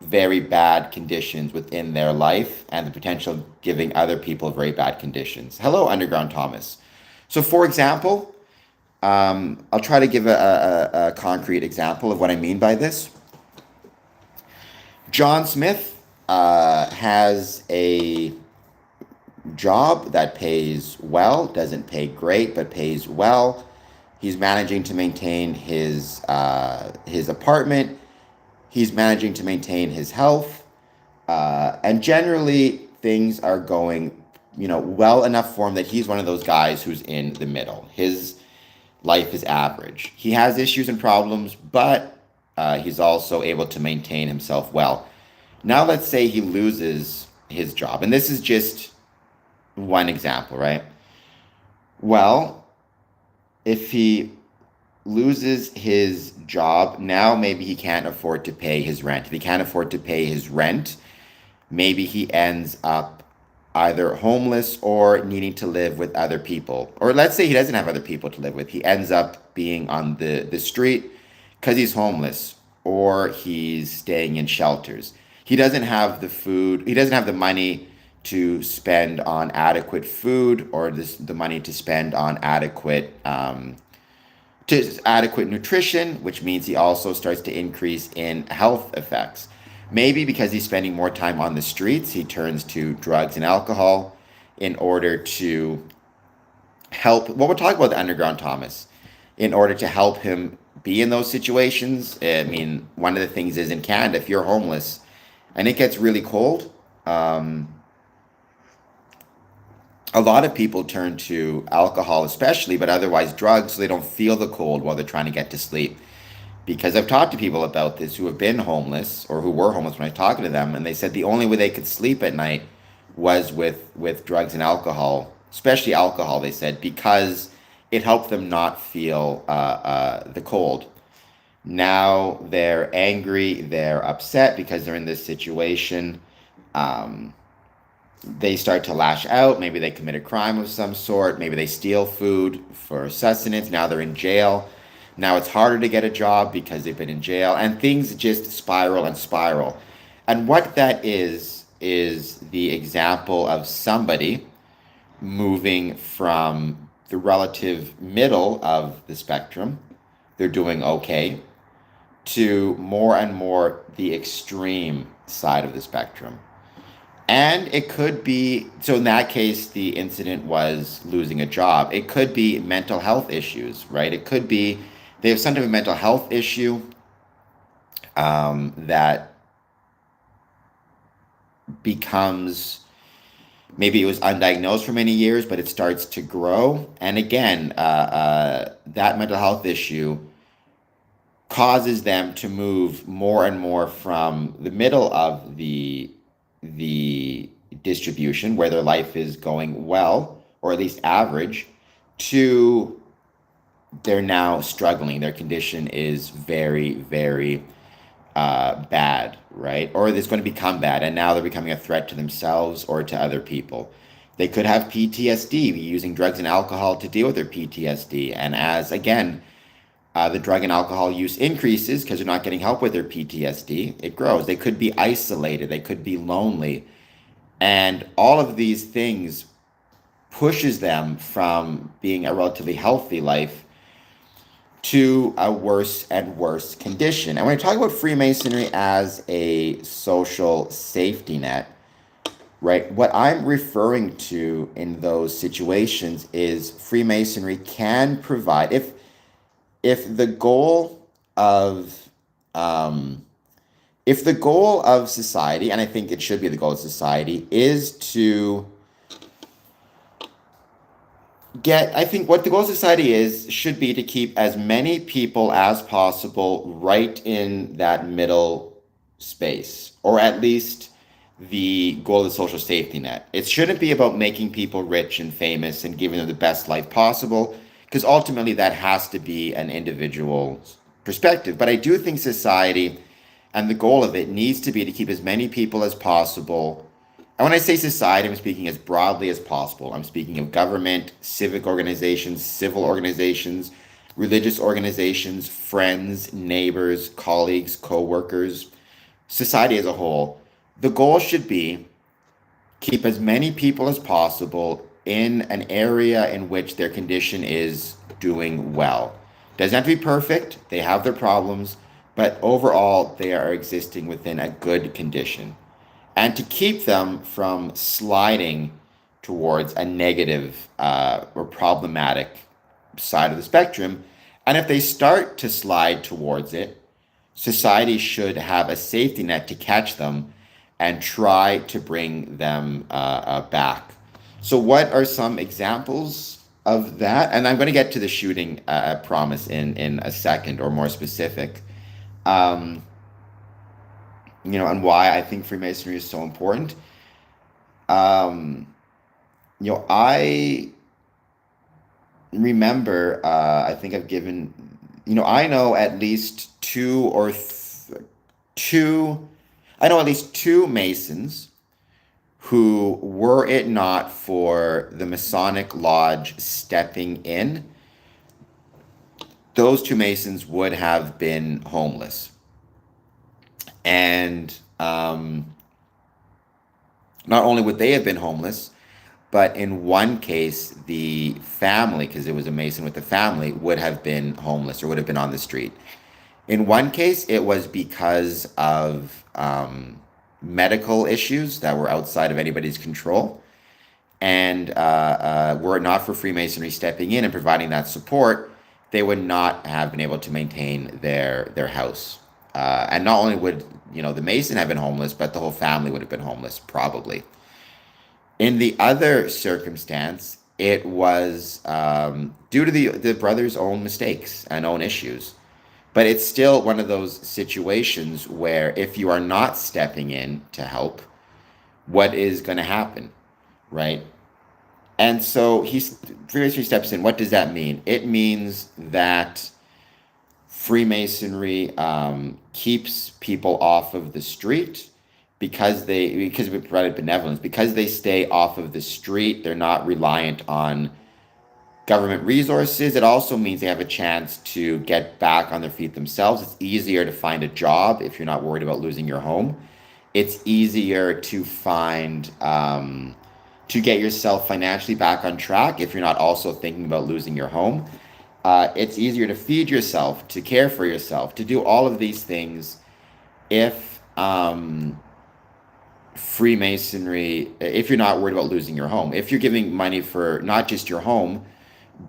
very bad conditions within their life and the potential of giving other people very bad conditions. Hello, Underground Thomas. So, for example, I'll try to give a concrete example of what I mean by this. John Smith has a job that pays well, doesn't pay great, but pays well. He's managing to maintain his apartment. He's managing to maintain his health, and generally things are going, well enough for him that he's one of those guys who's in the middle. His life is average. He has issues and problems, but he's also able to maintain himself well. Now, let's say he loses his job, and this is just one example, right? Well, if he loses his job, now maybe he can't afford to pay his rent. If he can't afford to pay his rent, maybe he ends up either homeless or needing to live with other people. Or let's say he doesn't have other people to live with. He ends up being on the street because he's homeless, or he's staying in shelters. He doesn't have the food, he doesn't have the money to spend on adequate food, or the money to spend on adequate nutrition, which means he also starts to increase in health effects. Maybe because he's spending more time on the streets, he turns to drugs and alcohol in order to help. Well, we're talking about the Underground Thomas. In order to help him be in those situations. I mean, one of the things is in Canada, if you're homeless and it gets really cold, a lot of people turn to alcohol especially, but otherwise drugs, so they don't feel the cold while they're trying to get to sleep. Because I've talked to people about this who have been homeless or who were homeless when I was talking to them, and they said the only way they could sleep at night was with drugs and alcohol, especially alcohol, they said, because it helped them not feel the cold. Now they're angry, they're upset because they're in this situation. They start to lash out. Maybe they commit a crime of some sort. Maybe they steal food for sustenance. Now they're in jail. Now it's harder to get a job because they've been in jail. And things just spiral and spiral. And what that is the example of somebody moving from the relative middle of the spectrum. They're doing okay. to more and more the extreme side of the spectrum. And it could be, so in that case, the incident was losing a job. It could be mental health issues, right? It could be they have some type of mental health issue that becomes, maybe it was undiagnosed for many years, but it starts to grow. And again, that mental health issue causes them to move more and more from the middle of the distribution where their life is going well, or at least average, to they're now struggling. Their condition is very, very bad, right? Or it's going to become bad, and now they're becoming a threat to themselves or to other people. They could have PTSD, using drugs and alcohol to deal with their PTSD. And as, again, the drug and alcohol use increases because they're not getting help with their PTSD, it grows. They could be isolated, they could be lonely. And all of these things pushes them from being a relatively healthy life to a worse and worse condition. And when I talk about Freemasonry as a social safety net, right, what I'm referring to in those situations is Freemasonry can provide, if the goal of if the goal of society, and I think it should be the goal of society, is to I think what the goal of society should be to keep as many people as possible right in that middle space, or at least the goal of the social safety net. It shouldn't be about making people rich and famous and giving them the best life possible, because ultimately that has to be an individual's perspective. But I do think society and the goal of it needs to be to keep as many people as possible. And when I say society, I'm speaking as broadly as possible. I'm speaking of government, civic organizations, civil organizations, religious organizations, friends, neighbors, colleagues, co-workers, society as a whole. The goal should be keep as many people as possible in an area in which their condition is doing well. Doesn't have to be perfect. They have their problems, but overall they are existing within a good condition. And to keep them from sliding towards a negative or problematic side of the spectrum. And if they start to slide towards it, society should have a safety net to catch them and try to bring them back. So what are some examples of that? And I'm going to get to the shooting, promise, in a second, or more specific. And why I think Freemasonry is so important. I remember, I think I've given, I know at least two Masons who, were it not for the Masonic Lodge stepping in, those two Masons would have been homeless. And not only would they have been homeless, but in one case, the family, because it was a Mason with the family, would have been homeless or would have been on the street. In one case, it was because of medical issues that were outside of anybody's control. And were it not for Freemasonry stepping in and providing that support, they would not have been able to maintain their house. And not only would the Mason have been homeless, but the whole family would have been homeless, probably. In the other circumstance, it was due to the brothers' own mistakes and own issues. But it's still one of those situations where if you are not stepping in to help, what is going to happen, right? And so Freemasonry steps in. What does that mean? It means that Freemasonry keeps people off of the street because we provided benevolence. Because they stay off of the street, they're not reliant on government resources. It also means they have a chance to get back on their feet themselves. It's easier to find a job if you're not worried about losing your home. It's easier to find to get yourself financially back on track if you're not also thinking about losing your home. It's easier to feed yourself, to care for yourself, to do all of these things if Freemasonry, if you're not worried about losing your home, if you're giving money for not just your home,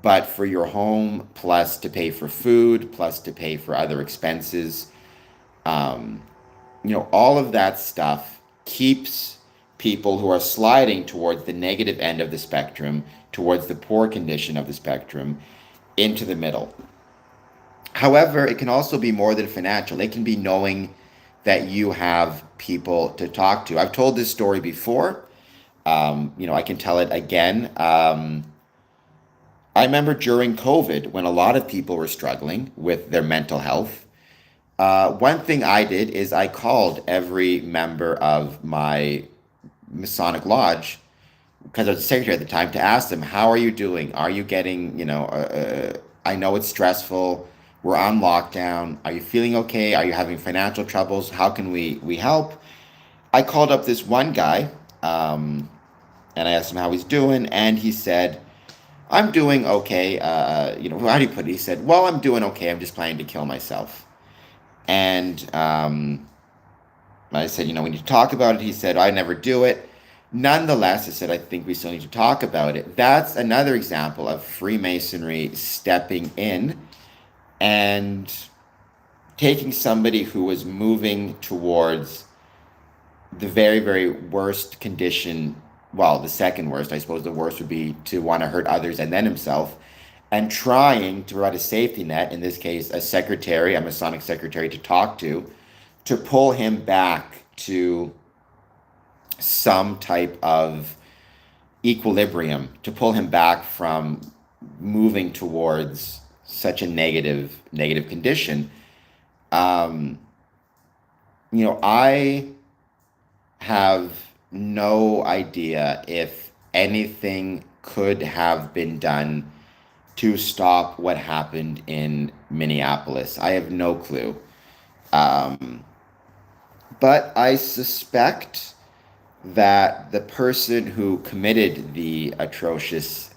but for your home, plus to pay for food, plus to pay for other expenses, um, all of that stuff keeps people who are sliding towards the negative end of the spectrum, towards the poor condition of the spectrum, into the middle. However, it can also be more than financial. It can be knowing that you have people to talk to. I've told this story before. I can tell it again. I remember during COVID when a lot of people were struggling with their mental health. One thing I did is I called every member of my Masonic Lodge, because I was the secretary at the time, to ask them, how are you doing? Are you getting, I know it's stressful. We're on lockdown. Are you feeling okay? Are you having financial troubles? How can we help? I called up this one guy, and I asked him how he's doing, and he said, I'm doing okay. How do you put it? He said, well, I'm doing okay. I'm just planning to kill myself. And I said, we need to talk about it. He said, I never do it. Nonetheless, I said, I think we still need to talk about it. That's another example of Freemasonry stepping in and taking somebody who was moving towards the very, very worst condition. Well, the second worst, I suppose the worst would be to want to hurt others and then himself, and trying to provide a safety net, in this case, a Masonic secretary to talk to pull him back to some type of equilibrium, to pull him back from moving towards such a negative condition. Um, I have no idea if anything could have been done to stop what happened in Minneapolis. I have no clue. Um, but I suspect that the person who committed the atrocious,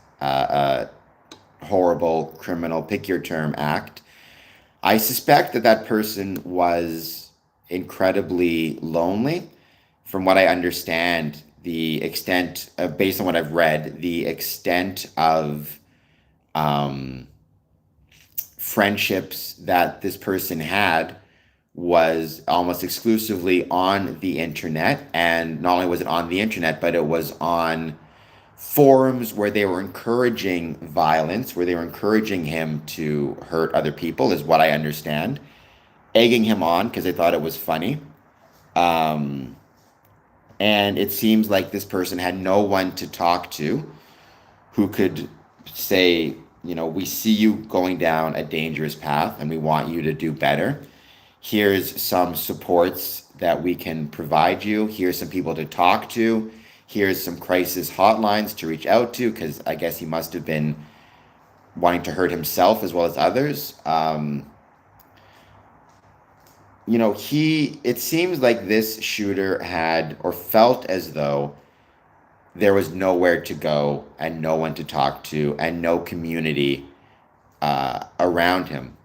horrible, criminal, pick your term, act, I suspect that person was incredibly lonely. From what I understand, the extent, based on what I've read, the extent of um, friendships that this person had was almost exclusively on the internet. And not only was it on the internet, but it was on forums where they were encouraging violence, where they were encouraging him to hurt other people, is what I understand, egging him on because they thought it was funny. Um, and it seems like this person had no one to talk to who could say, we see you going down a dangerous path and we want you to do better. Here's some supports that we can provide you. Here's some people to talk to. Here's some crisis hotlines to reach out to, because I guess he must have been wanting to hurt himself as well as others. It seems like this shooter had or felt as though there was nowhere to go and no one to talk to and no community around him.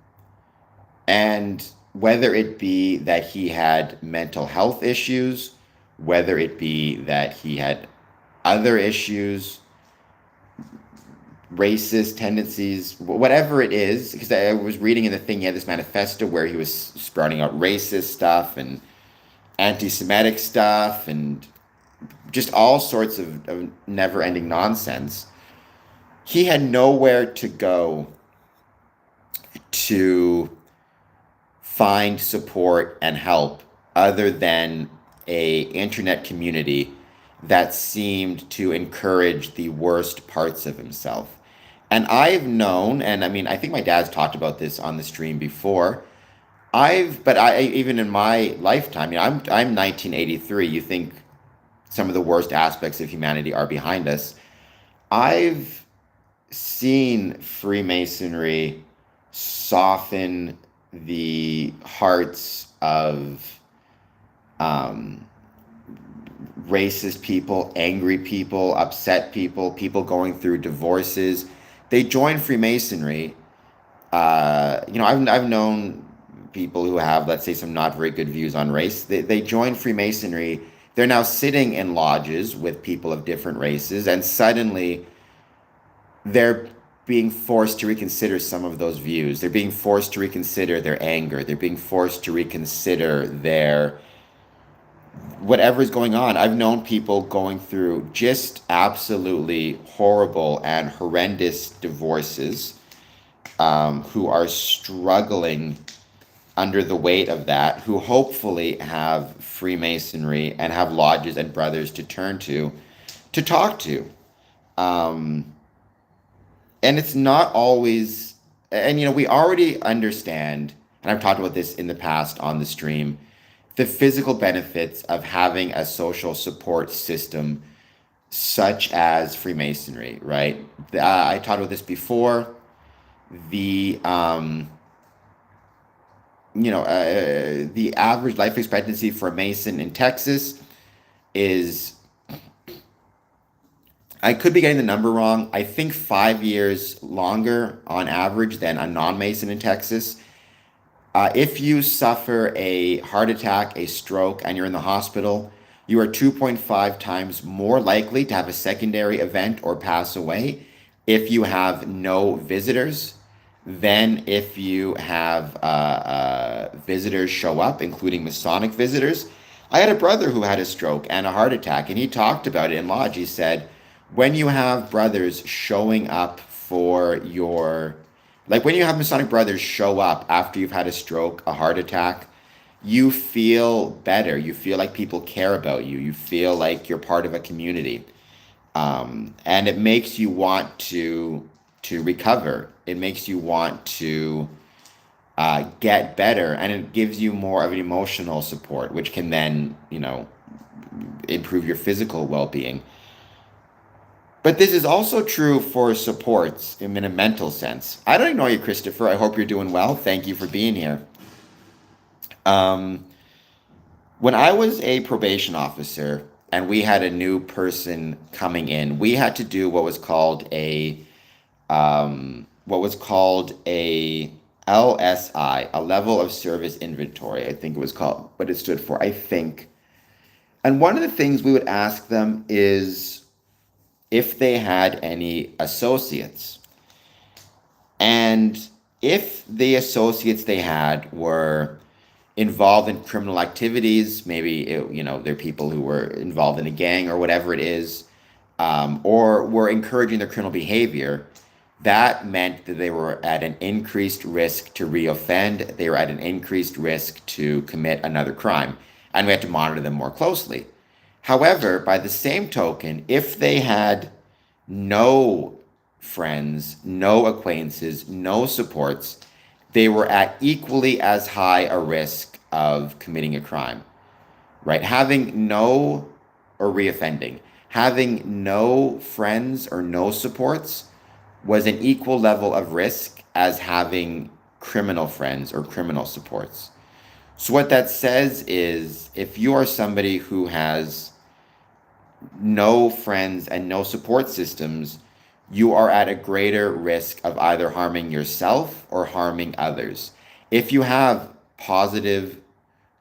And whether it be that he had mental health issues, whether it be that he had other issues, racist tendencies, whatever it is, because I was reading in the thing, he had this manifesto where he was sprouting out racist stuff and anti-Semitic stuff and just all sorts of never-ending nonsense. He had nowhere to go to find support and help other than a internet community that seemed to encourage the worst parts of himself. And I've known, and I mean, I think my dad's talked about this on the stream before. But I even in my lifetime, I'm 1983. You think some of the worst aspects of humanity are behind us. I've seen Freemasonry soften the hearts of um, racist people, angry people, upset people, people going through divorces. They join Freemasonry I've known people who have, let's say, some not very good views on race. They join Freemasonry. They're now sitting in lodges with people of different races, and suddenly they're being forced to reconsider some of those views. They're being forced to reconsider their anger. They're being forced to reconsider their whatever is going on. I've known people going through just absolutely horrible and horrendous divorces, who are struggling under the weight of that, who hopefully have Freemasonry and have lodges and brothers to turn to talk to. Um, and it's not always, and we already understand, and I've talked about this in the past on the stream, the physical benefits of having a social support system such as Freemasonry, right? I talked about this before. The the average life expectancy for a Mason in Texas is, I could be getting the number wrong. I think 5 years longer on average than a non-Mason in Texas. If you suffer a heart attack, a stroke, and you're in the hospital, you are 2.5 times more likely to have a secondary event or pass away if you have no visitors than if you have visitors show up, including Masonic visitors. I had a brother who had a stroke and a heart attack, and he talked about it in lodge. He said, when you have brothers showing up for your, like when you have Masonic brothers show up after you've had a stroke, a heart attack, you feel better. You feel like people care about you. You feel like you're part of a community. And it makes you want to recover. It makes you want to get better, and it gives you more of an emotional support, which can then, improve your physical well-being. But this is also true for supports in a mental sense. I don't ignore you, Christopher. I hope you're doing well. Thank you for being here. Um, when I was a probation officer and we had a new person coming in, we had to do what was called a LSI, a level of service inventory, I think it was called, what it stood for, I think. And one of the things we would ask them is if they had any associates. And if the associates they had were involved in criminal activities, maybe they're people who were involved in a gang or whatever it is, or were encouraging their criminal behavior, that meant that they were at an increased risk to reoffend. They were at an increased risk to commit another crime, and we had to monitor them more closely. However, by the same token, if they had no friends, no acquaintances, no supports, they were at equally as high a risk of committing a crime, right? Having no, or reoffending, having no friends or no supports was an equal level of risk as having criminal friends or criminal supports. So what that says is, if you are somebody who has no friends and no support systems, you are at a greater risk of either harming yourself or harming others. If you have positive,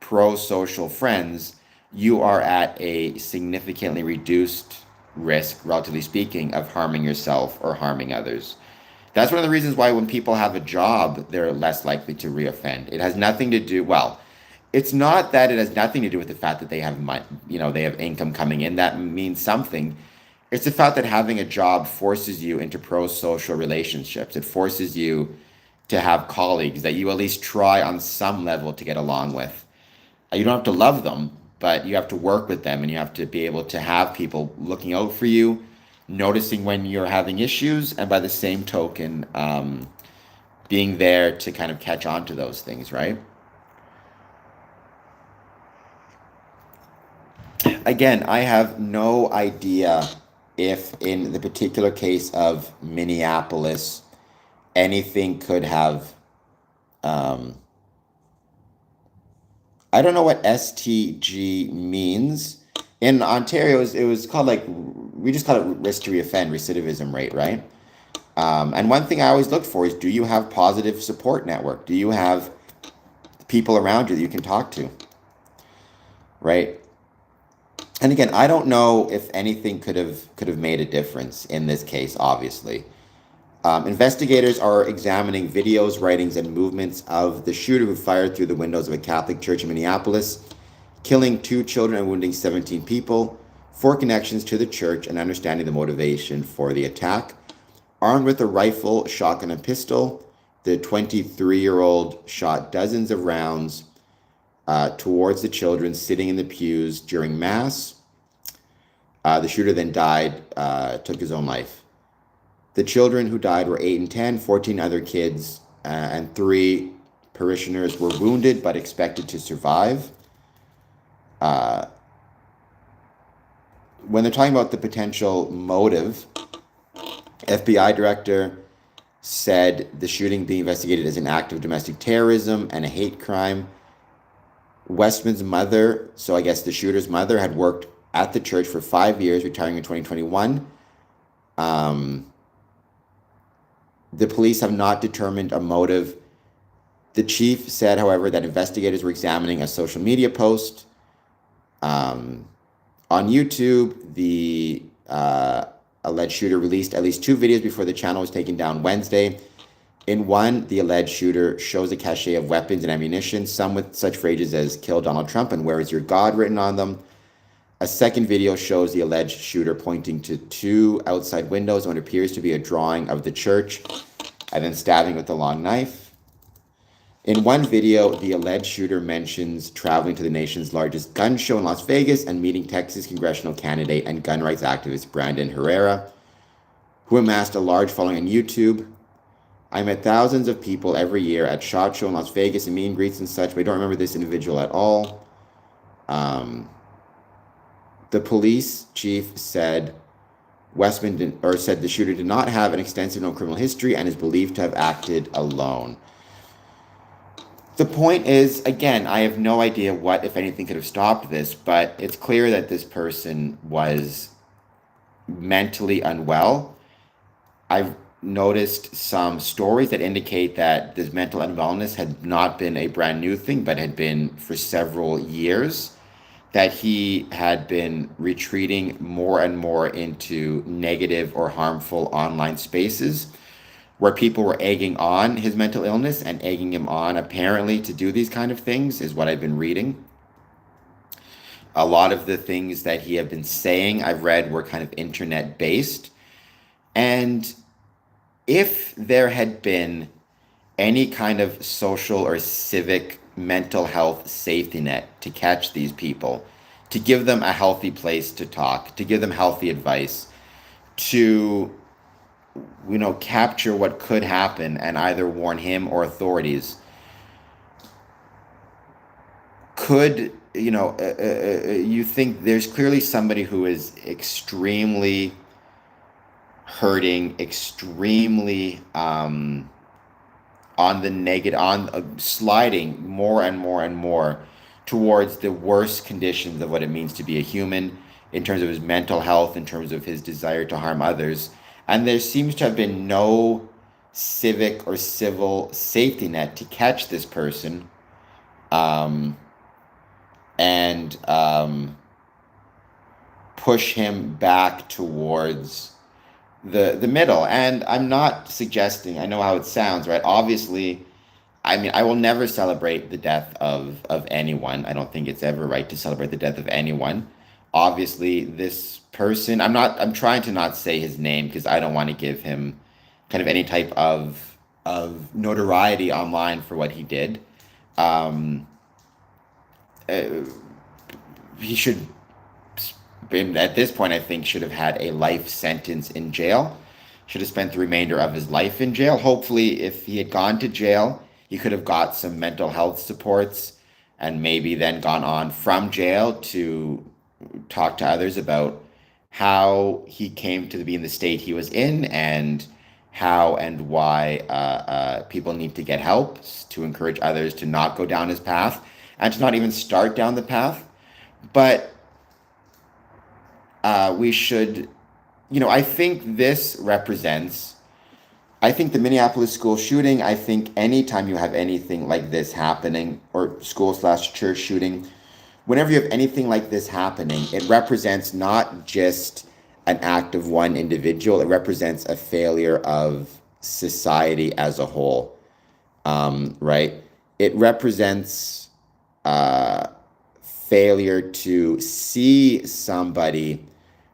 pro-social friends, you are at a significantly reduced risk, relatively speaking, of harming yourself or harming others. That's one of the reasons why when people have a job, they're less likely to reoffend. It has nothing to do, well, it's not that it has nothing to do with the fact that they have money, they have income coming in. That means something. It's the fact that having a job forces you into pro-social relationships. It forces you to have colleagues that you at least try on some level to get along with. You don't have to love them, but you have to work with them, and you have to be able to have people looking out for you, noticing when you're having issues, and by the same token, being there to kind of catch on to those things, right? Again, I have no idea if in the particular case of Minneapolis, anything could have, um, I don't know what STG means. In Ontario, it was called, like, we just call it risk to reoffend, recidivism rate, right? And one thing I always look for is, do you have positive support network? Do you have people around you that you can talk to, right? And again, I don't know if anything could have made a difference in this case, obviously. Investigators are examining videos, writings, and movements of the shooter who fired through the windows of a Catholic church in Minneapolis, killing 2 children and wounding 17 people, for connections to the church and understanding the motivation for the attack. Armed with a rifle, shotgun, and pistol, the 23-year-old shot dozens of rounds towards the children sitting in the pews during Mass. The shooter then took his own life. The children who died were 8 and 10, 14 other kids, and 3 parishioners were wounded but expected to survive. When they're talking about the potential motive, FBI director said the shooting being investigated as an act of domestic terrorism and a hate crime. Westman's mother, so I guess the shooter's mother, had worked at the church for 5 years, retiring in 2021. The police have not determined a motive. The chief said, however, that investigators were examining a social media post. On YouTube, the alleged shooter released at least 2 videos before the channel was taken down Wednesday. In one, the alleged shooter shows a cache of weapons and ammunition, some with such phrases as "Kill Donald Trump" and "Where is your God" written on them. A second video shows the alleged shooter pointing to 2 outside windows on what appears to be a drawing of the church, and then stabbing with a long knife. In one video, the alleged shooter mentions traveling to the nation's largest gun show in Las Vegas and meeting Texas congressional candidate and gun rights activist Brandon Herrera, who amassed a large following on YouTube. "I met thousands of people every year at SHOT Show in Las Vegas and meet and greets and such, but I don't remember this individual at all." The police chief said said the shooter did not have an extensive known criminal history and is believed to have acted alone. The point is, again, I have no idea what, if anything, could have stopped this, but it's clear that this person was mentally unwell. I've noticed some stories that indicate that this mental unwellness had not been a brand new thing, but had been for several years, that he had been retreating more and more into negative or harmful online spaces where people were egging on his mental illness and egging him on apparently to do these kind of things, is what I've been reading. A lot of the things that he had been saying, I've read, were kind of internet based. And if there had been any kind of social or civic mental health safety net to catch these people, to give them a healthy place to talk, to give them healthy advice, to capture what could happen and either warn him or authorities, could you think there's clearly somebody who is extremely hurting, extremely on the negative, sliding more and more and more towards the worst conditions of what it means to be a human, in terms of his mental health, in terms of his desire to harm others. And there seems to have been no civic or civil safety net to catch this person and push him back towards the middle. And I'm not suggesting, I know how it sounds, right? Obviously, I mean, I will never celebrate the death of anyone. I don't think it's ever right to celebrate the death of anyone. Obviously, this person, I'm trying to not say his name because I don't want to give him kind of any type of notoriety online for what he did. He should, at this point, I think, should have had a life sentence in jail. Should have spent the remainder of his life in jail. Hopefully, if he had gone to jail, he could have got some mental health supports and maybe then gone on from jail to talk to others about how he came to be in the state he was in, and how and why people need to get help, to encourage others to not go down his path and to not even start down the path. But we should, I think this represents I think the Minneapolis school shooting, I think anytime you have anything like this happening, or school/church shooting, whenever you have anything like this happening, it represents not just an act of one individual, it represents a failure of society as a whole, right? It represents failure to see somebody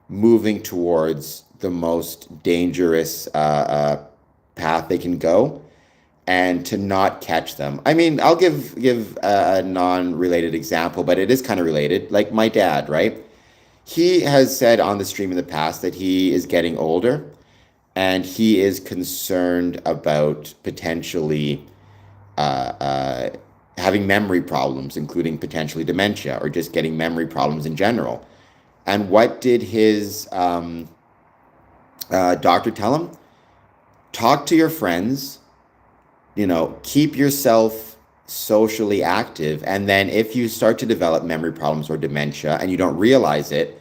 moving towards the most dangerous path they can go, and to not catch them. I mean, I'll give a non-related example, but it is kind of related. Like my dad, right? He has said on the stream in the past that he is getting older, and he is concerned about potentially having memory problems, including potentially dementia or just getting memory problems in general. And what did his doctor tell him? Talk to your friends, keep yourself socially active. And then if you start to develop memory problems or dementia and you don't realize it,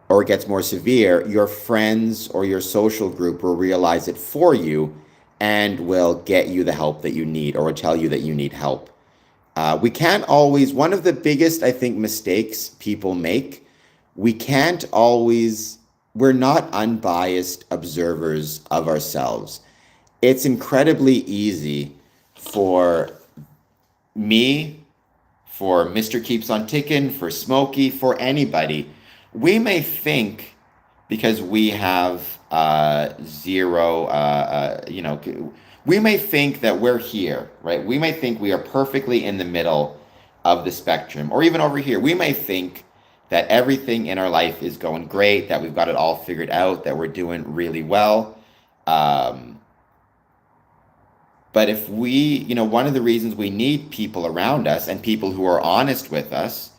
or it gets more severe, your friends or your social group will realize it for you and will get you the help that you need, or will tell you that you need help. We can't always, one of the biggest, I think, mistakes people make, we're not unbiased observers of ourselves. It's incredibly easy for me, for Mr. Keeps on Ticking, for Smokey, for anybody. We may think, because we have zero, we may think that we're here, right? We may think we are perfectly in the middle of the spectrum, or even over here. We may think that everything in our life is going great, that we've got it all figured out, that we're doing really well. But if one of the reasons we need people around us and people who are honest with us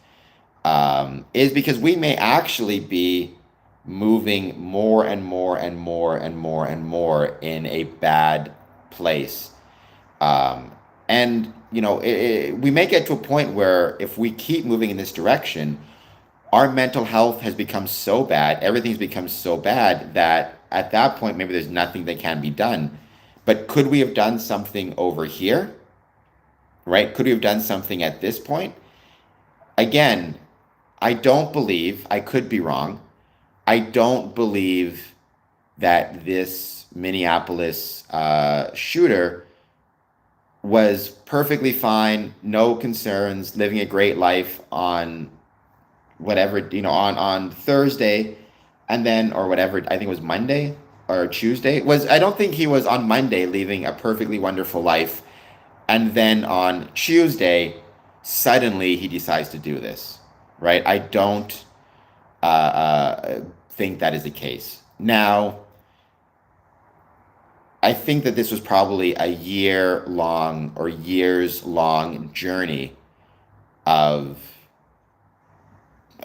is because we may actually be moving more and more and more and more and more in a bad place. We may get to a point where if we keep moving in this direction, our mental health has become so bad, everything's become so bad that at that point, maybe there's nothing that can be done. But could we have done something over here? Right? Could we have done something at this point? Again, I don't believe, I could be wrong, I don't believe that this Minneapolis shooter was perfectly fine, no concerns, living a great life on whatever, on Thursday, and then, or whatever, I think it was Monday or Tuesday. I don't think he was on Monday living a perfectly wonderful life, and then on Tuesday, suddenly he decides to do this, right? I don't think that is the case. Now, I think that this was probably a year-long or years-long journey of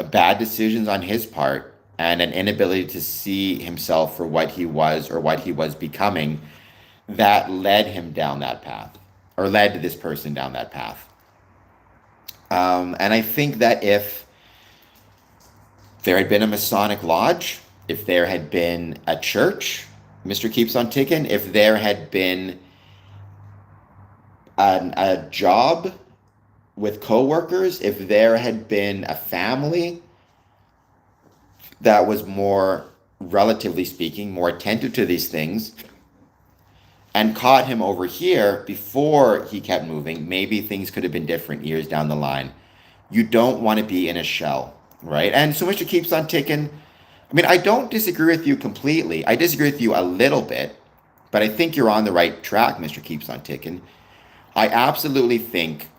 bad decisions on his part and an inability to see himself for what he was or what he was becoming that led him down that path, or led this person down that path. And I think that if there had been a Masonic lodge, if there had been a church, Mr. Keeps on Ticking, if there had been a job with coworkers, if there had been a family that was more, relatively speaking, more attentive to these things and caught him over here before he kept moving, maybe things could have been different years down the line. You don't want to be in a shell, right? And so Mr. Keeps on Ticking, I mean, I don't disagree with you completely. I disagree with you a little bit, but I think you're on the right track, Mr. Keeps on Ticking. I absolutely think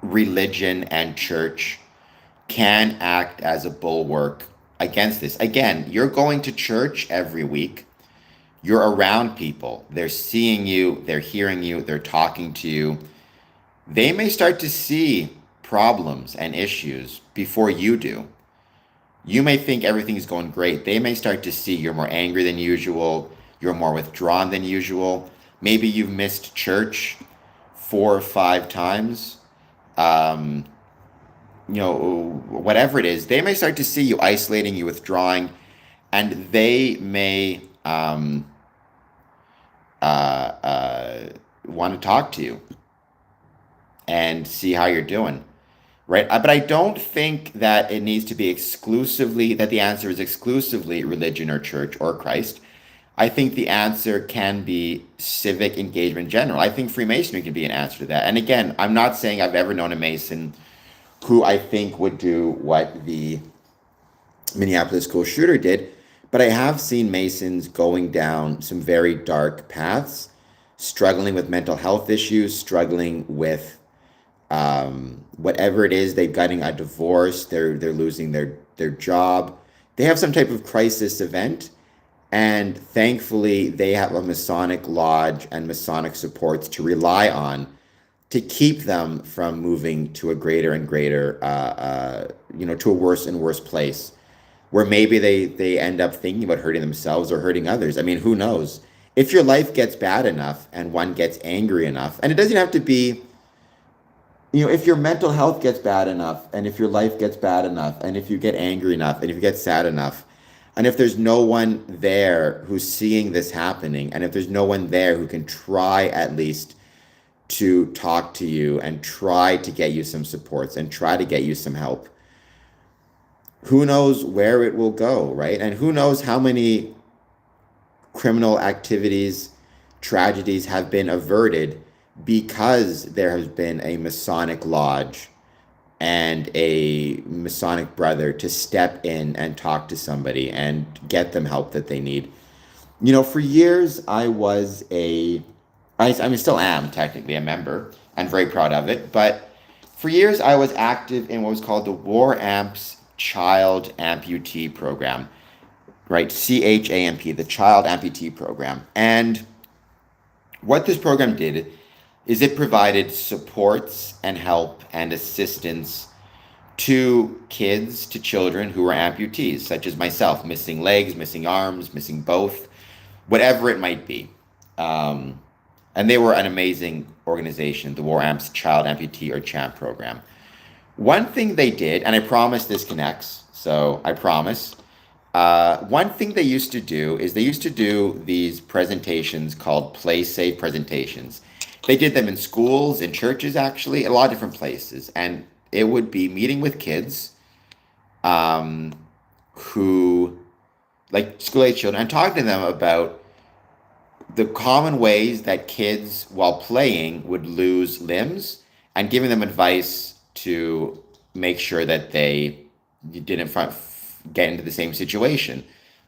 religion and church can act as a bulwark against this. Again, you're going to church every week. You're around people. They're seeing you, they're hearing you, they're talking to you. They may start to see problems and issues before you do. You may think everything's going great. They may start to see you're more angry than usual, you're more withdrawn than usual. Maybe you've missed church 4 or 5 times. Whatever it is, they may start to see you isolating, you withdrawing, and they may want to talk to you and see how you're doing, right? But I don't think that it needs to be exclusively, that the answer is exclusively religion or church or Christ. I think the answer can be civic engagement in general. I think Freemasonry can be an answer to that. And again, I'm not saying I've ever known a Mason who I think would do what the Minneapolis school shooter did, but I have seen Masons going down some very dark paths, struggling with mental health issues, struggling with whatever it is. They're getting a divorce, they're losing their job, they have some type of crisis event, and thankfully they have a Masonic lodge and Masonic supports to rely on to keep them from moving to a greater and greater, to a worse and worse place, where maybe they end up thinking about hurting themselves or hurting others. I mean, who knows? If your life gets bad enough and one gets angry enough, and it doesn't have to be, if your mental health gets bad enough, and if your life gets bad enough, and if you get angry enough, and if you get sad enough, and if there's no one there who's seeing this happening, and if there's no one there who can try at least to talk to you and try to get you some supports and try to get you some help, who knows where it will go, right? And who knows how many criminal activities, tragedies have been averted because there has been a Masonic lodge and a Masonic brother to step in and talk to somebody and get them help that they need. For years, I still am technically a member and very proud of it, but for years I was active in what was called the War Amps Child Amputee Program, right? CHAMP, the Child Amputee Program. And what this program did is it provided supports and help and assistance to kids, to children who were amputees, such as myself, missing legs, missing arms, missing both, whatever it might be. And they were an amazing organization, the War Amps Child Amputee or CHAMP program. One thing they did, and I promise this connects, so I promise. One thing they used to do is they used to do these presentations called play safe presentations. They did them in schools, in churches, actually, a lot of different places. And it would be meeting with kids who, like school-age children, and talking to them about the common ways that kids, while playing, would lose limbs, and giving them advice to make sure that they didn't get into the same situation.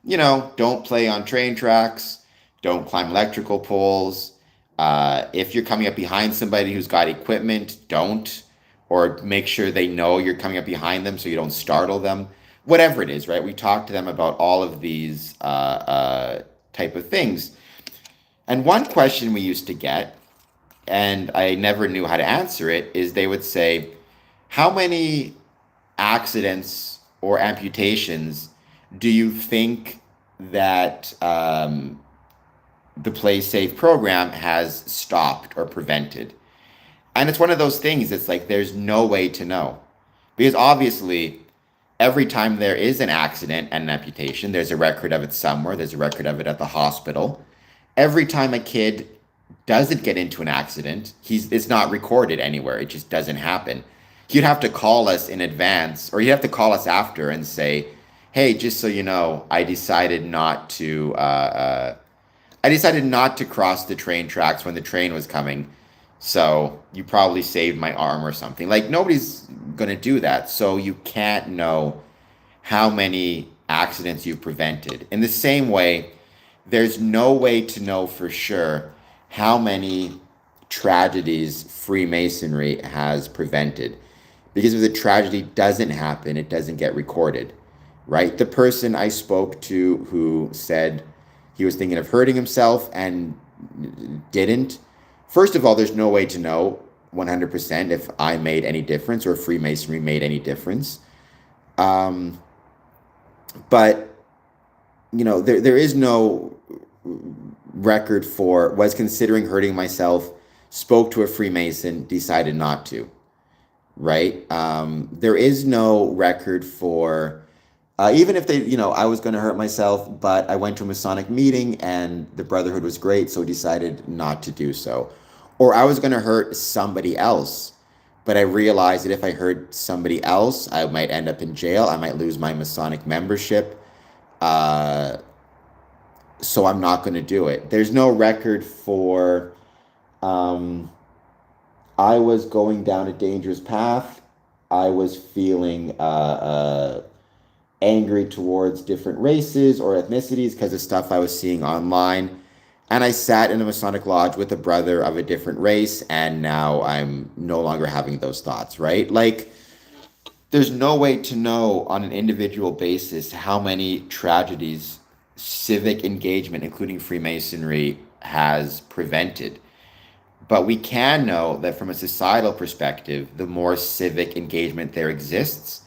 Don't play on train tracks, don't climb electrical poles. If you're coming up behind somebody who's got equipment, don't, or make sure they know you're coming up behind them so you don't startle them. Whatever it is, right? We talk to them about all of these type of things. And one question we used to get, and I never knew how to answer it, is they would say, how many accidents or amputations do you think that the Play Safe program has stopped or prevented? And it's one of those things, it's like there's no way to know. Because obviously, every time there is an accident and an amputation, there's a record of it somewhere, there's a record of it at the hospital. Every time a kid doesn't get into an accident, it's not recorded anywhere. It just doesn't happen. You'd have to call us in advance, or you'd have to call us after and say, hey, just so you know, I decided not to cross the train tracks when the train was coming. So you probably saved my arm or something. Like, nobody's going to do that. So you can't know how many accidents you've prevented. In the same way, there's no way to know for sure how many tragedies Freemasonry has prevented. Because if the tragedy doesn't happen, it doesn't get recorded, right? The person I spoke to who said he was thinking of hurting himself and didn't, first of all, there's no way to know 100% if I made any difference or if Freemasonry made any difference. But, there is no record for was considering hurting myself, spoke to a Freemason, decided not to, right? There is no record for Even if they, I was going to hurt myself, but I went to a Masonic meeting and the Brotherhood was great, so decided not to do so. Or I was going to hurt somebody else, but I realized that if I hurt somebody else, I might end up in jail. I might lose my Masonic membership. Uh, so I'm not going to do it. There's no record for um, I was going down a dangerous path. I was feeling angry towards different races or ethnicities because of stuff I was seeing online. And I sat in a Masonic lodge with a brother of a different race, and now I'm no longer having those thoughts, right? Like, there's no way to know on an individual basis how many tragedies civic engagement, including Freemasonry, has prevented. But we can know that from a societal perspective, the more civic engagement there exists,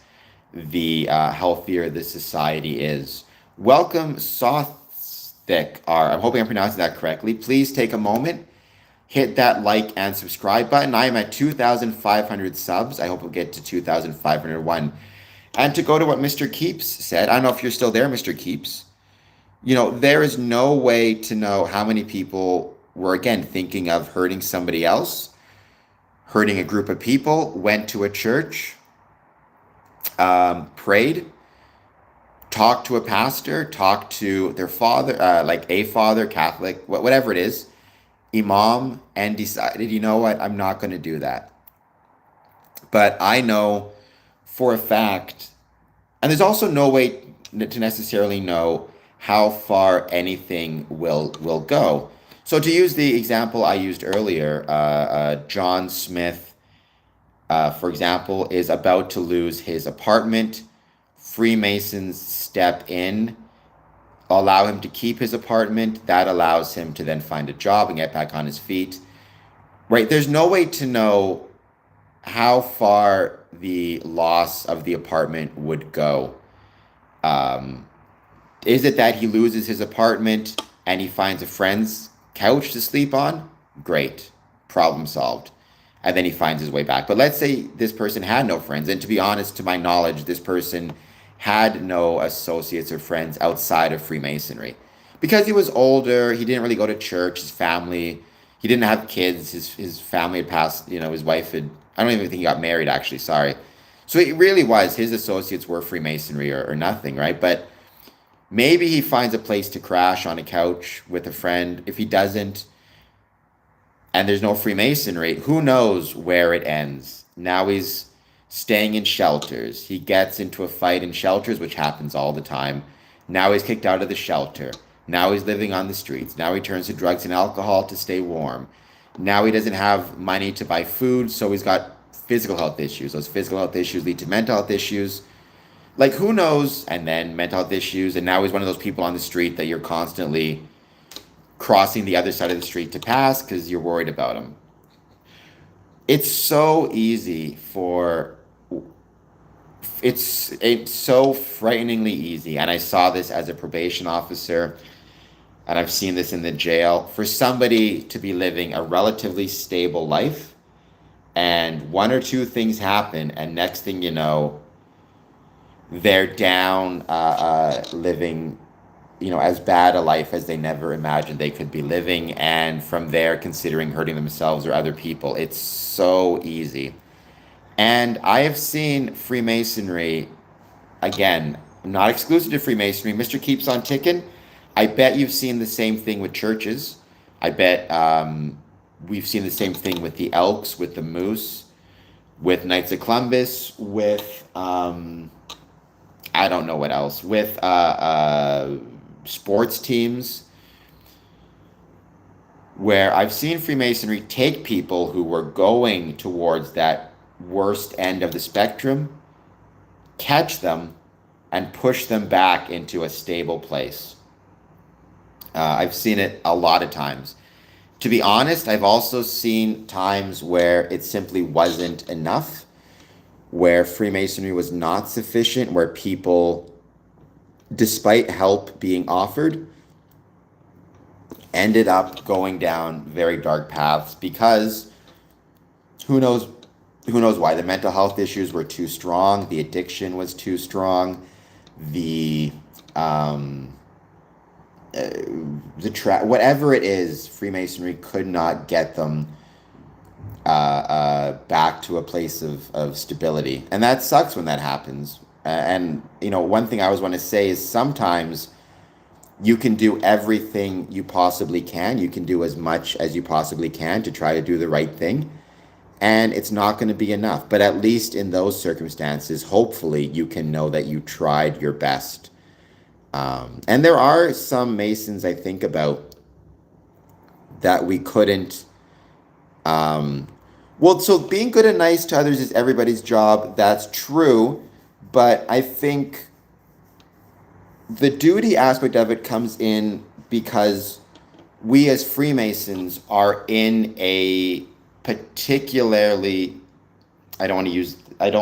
the healthier the society is. Welcome, Sothic. I'm hoping I'm pronouncing that correctly. Please take a moment, hit that like and subscribe button. I am at 2,500 subs. I hope we'll get to 2,501. And to go to what Mr. Keeps said, I don't know if you're still there, Mr. Keeps. There is no way to know how many people were, again, thinking of hurting somebody else, hurting a group of people, went to a church, prayed, talked to a pastor, talked to their father, like a father, Catholic, whatever it is, imam, and decided, you know what, I'm not going to do that. But I know for a fact, and there's also no way to necessarily know how far anything will go. So to use the example I used earlier, John Smith, for example, is about to lose his apartment. Freemasons step in, allow him to keep his apartment. That allows him to then find a job and get back on his feet. Right? There's no way to know how far the loss of the apartment would go. Is it that he loses his apartment and he finds a friend's couch to sleep on? Great. Problem solved. And then he finds his way back. But let's say this person had no friends. And to be honest, to my knowledge, this person had no associates or friends outside of Freemasonry. Because he was older, he didn't really go to church, his family, he didn't have kids, his family had passed, his wife had, I don't even think he got married actually, sorry. So it really was, his associates were Freemasonry or nothing, right? But maybe he finds a place to crash on a couch with a friend. If he doesn't, and there's no Freemasonry, who knows where it ends. Now he's staying in shelters. He gets into a fight in shelters, which happens all the time. Now he's kicked out of the shelter. Now he's living on the streets. Now he turns to drugs and alcohol to stay warm. Now he doesn't have money to buy food, so he's got physical health issues. Those physical health issues lead to mental health issues. Like, who knows? And then mental health issues. And now he's one of those people on the street that you're constantly crossing the other side of the street to pass because you're worried about him. It's so easy it's so frighteningly easy. And I saw this as a probation officer, and I've seen this in the jail, for somebody to be living a relatively stable life and one or two things happen, and next thing you know, they're down, living, as bad a life as they never imagined they could be living, and from there considering hurting themselves or other people. It's so easy. And I have seen Freemasonry, again, not exclusive to Freemasonry. Mr. Keeps on ticking. I bet you've seen the same thing with churches. I bet we've seen the same thing with the Elks, with the Moose, with Knights of Columbus, with I don't know what else, with sports teams, where I've seen Freemasonry take people who were going towards that worst end of the spectrum, catch them, and push them back into a stable place. I've seen it a lot of times. To be honest, I've also seen times where it simply wasn't enough, where Freemasonry was not sufficient, where people, despite help being offered, ended up going down very dark paths because who knows why. The mental health issues were too strong, the addiction was too strong, the whatever it is, Freemasonry could not get them back to a place of stability. And that sucks when that happens. And, one thing I always want to say is sometimes you can do everything you possibly can. You can do as much as you possibly can to try to do the right thing. And it's not going to be enough. But at least in those circumstances, hopefully you can know that you tried your best. And there are some Masons I think about that we couldn't. So being good and nice to others is everybody's job. That's true. But I think the duty aspect of it comes in because we as Freemasons are in a particularly, I don't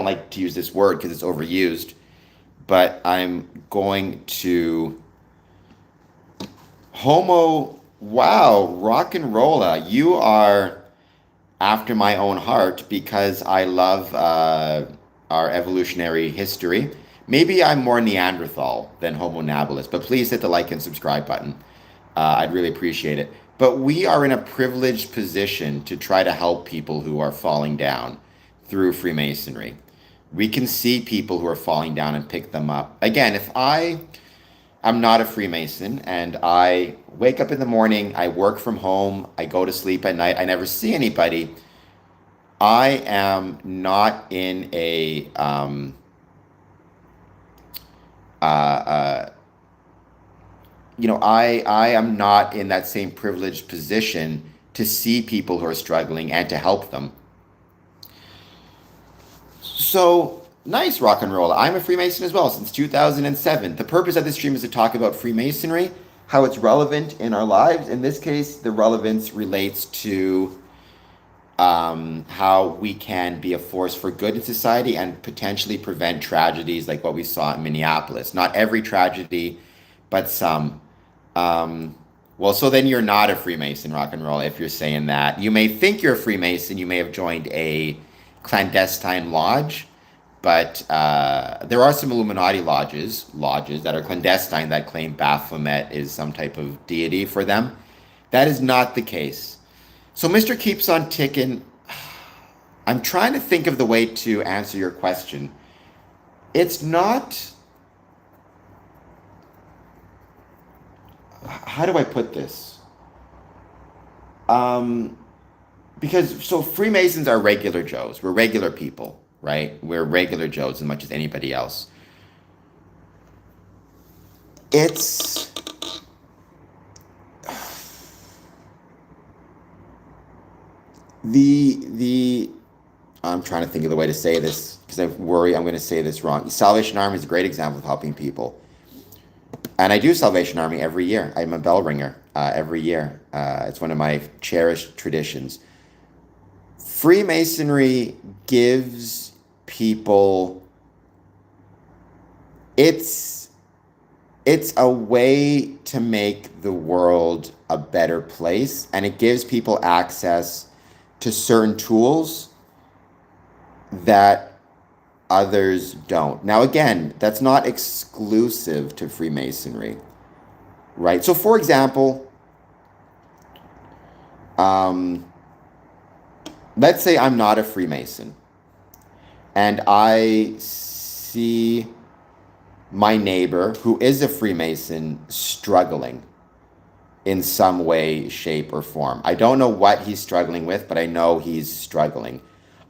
like to use this word because it's overused, but I'm going to wow, rock and rolla. You are after my own heart because I love our evolutionary history. Maybe I'm more Neanderthal than Homo habilis, but please hit the like and subscribe button. I'd really appreciate it. But we are in a privileged position to try to help people who are falling down through Freemasonry. We can see people who are falling down and pick them up. Again, if I'm not a Freemason and I wake up in the morning, I work from home, I go to sleep at night, I never see anybody, I am not in a I am not in that same privileged position to see people who are struggling and to help them. So, nice, rock and roll. I'm a Freemason as well since 2007. The purpose of this stream is to talk about Freemasonry, how it's relevant in our lives. In this case, the relevance relates to how we can be a force for good in society and potentially prevent tragedies like what we saw in Minneapolis. Not every tragedy, but some. So then you're not a Freemason, rock and roll, if you're saying that. You may think you're a Freemason. You may have joined a clandestine lodge, but there are some Illuminati lodges that are clandestine that claim Baphomet is some type of deity for them. That is not the case. So Mr. Keeps on Ticking, I'm trying to think of the way to answer your question. It's not, how do I put this? Because Freemasons are regular Joes. We're regular people, right? We're regular Joes as much as anybody else. It's I'm trying to think of the way to say this because I worry I'm going to say this wrong. Salvation Army is a great example of helping people. And I do Salvation Army every year. I'm a bell ringer every year. It's one of my cherished traditions. Freemasonry gives people, it's a way to make the world a better place, and it gives people access to certain tools that others don't. Now, again, that's not exclusive to Freemasonry, right? So, for example, let's say I'm not a Freemason, and I see my neighbor who is a Freemason struggling in some way, shape, or form. I don't know what he's struggling with, but I know he's struggling.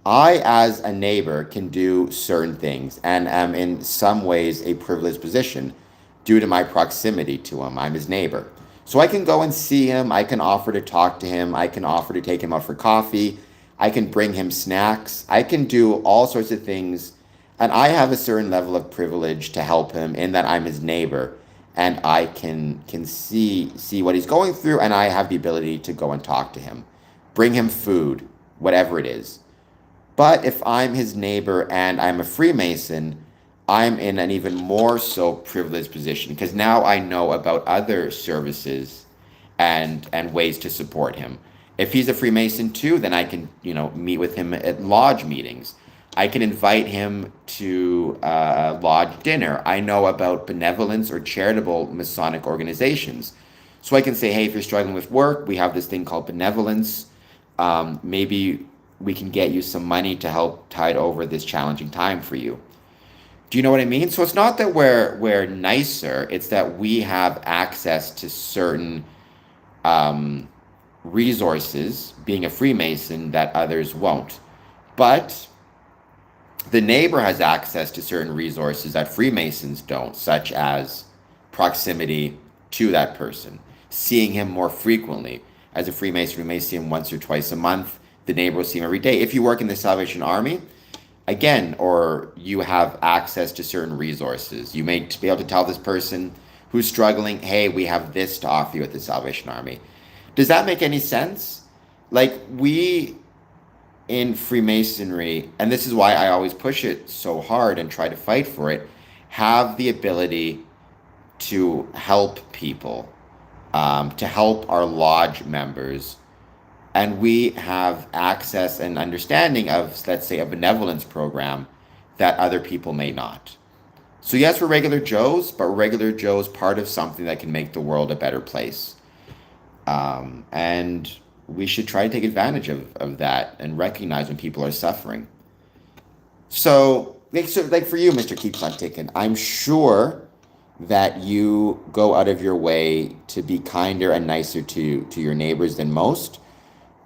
I, as a neighbor, can do certain things and am in some ways a privileged position due to my proximity to him. I'm his neighbor. So I can go and see him. I can offer to talk to him. I can offer to take him out for coffee. I can bring him snacks. I can do all sorts of things. And I have a certain level of privilege to help him in that I'm his neighbor. And I can see what he's going through, and I have the ability to go and talk to him, bring him food, whatever it is. But if I'm his neighbor and I'm a Freemason, I'm in an even more so privileged position because now I know about other services and ways to support him. If he's a Freemason too, then I can, meet with him at lodge meetings. I can invite him to a lodge dinner. I know about benevolence or charitable Masonic organizations. So I can say, hey, if you're struggling with work, we have this thing called benevolence. Maybe we can get you some money to help tide over this challenging time for you. Do you know what I mean? So it's not that we're nicer, it's that we have access to certain um, resources, being a Freemason, that others won't. But the neighbor has access to certain resources that Freemasons don't, such as proximity to that person, seeing him more frequently. As a Freemason, we may see him once or twice a month. The neighbor will see him every day. If you work in the Salvation Army, again, or you have access to certain resources, you may be able to tell this person who's struggling, hey, we have this to offer you at the Salvation Army. Does that make any sense? Like, we in Freemasonry, and this is why I always push it so hard and try to fight for it, have the ability to help people, to help our lodge members. And we have access and understanding of, let's say, a benevolence program that other people may not. So yes, we're regular Joes, but regular Joes part of something that can make the world a better place. And we should try to take advantage of that and recognize when people are suffering. So like for you, Mr. Keeps on Ticking, I'm sure that you go out of your way to be kinder and nicer to your neighbors than most.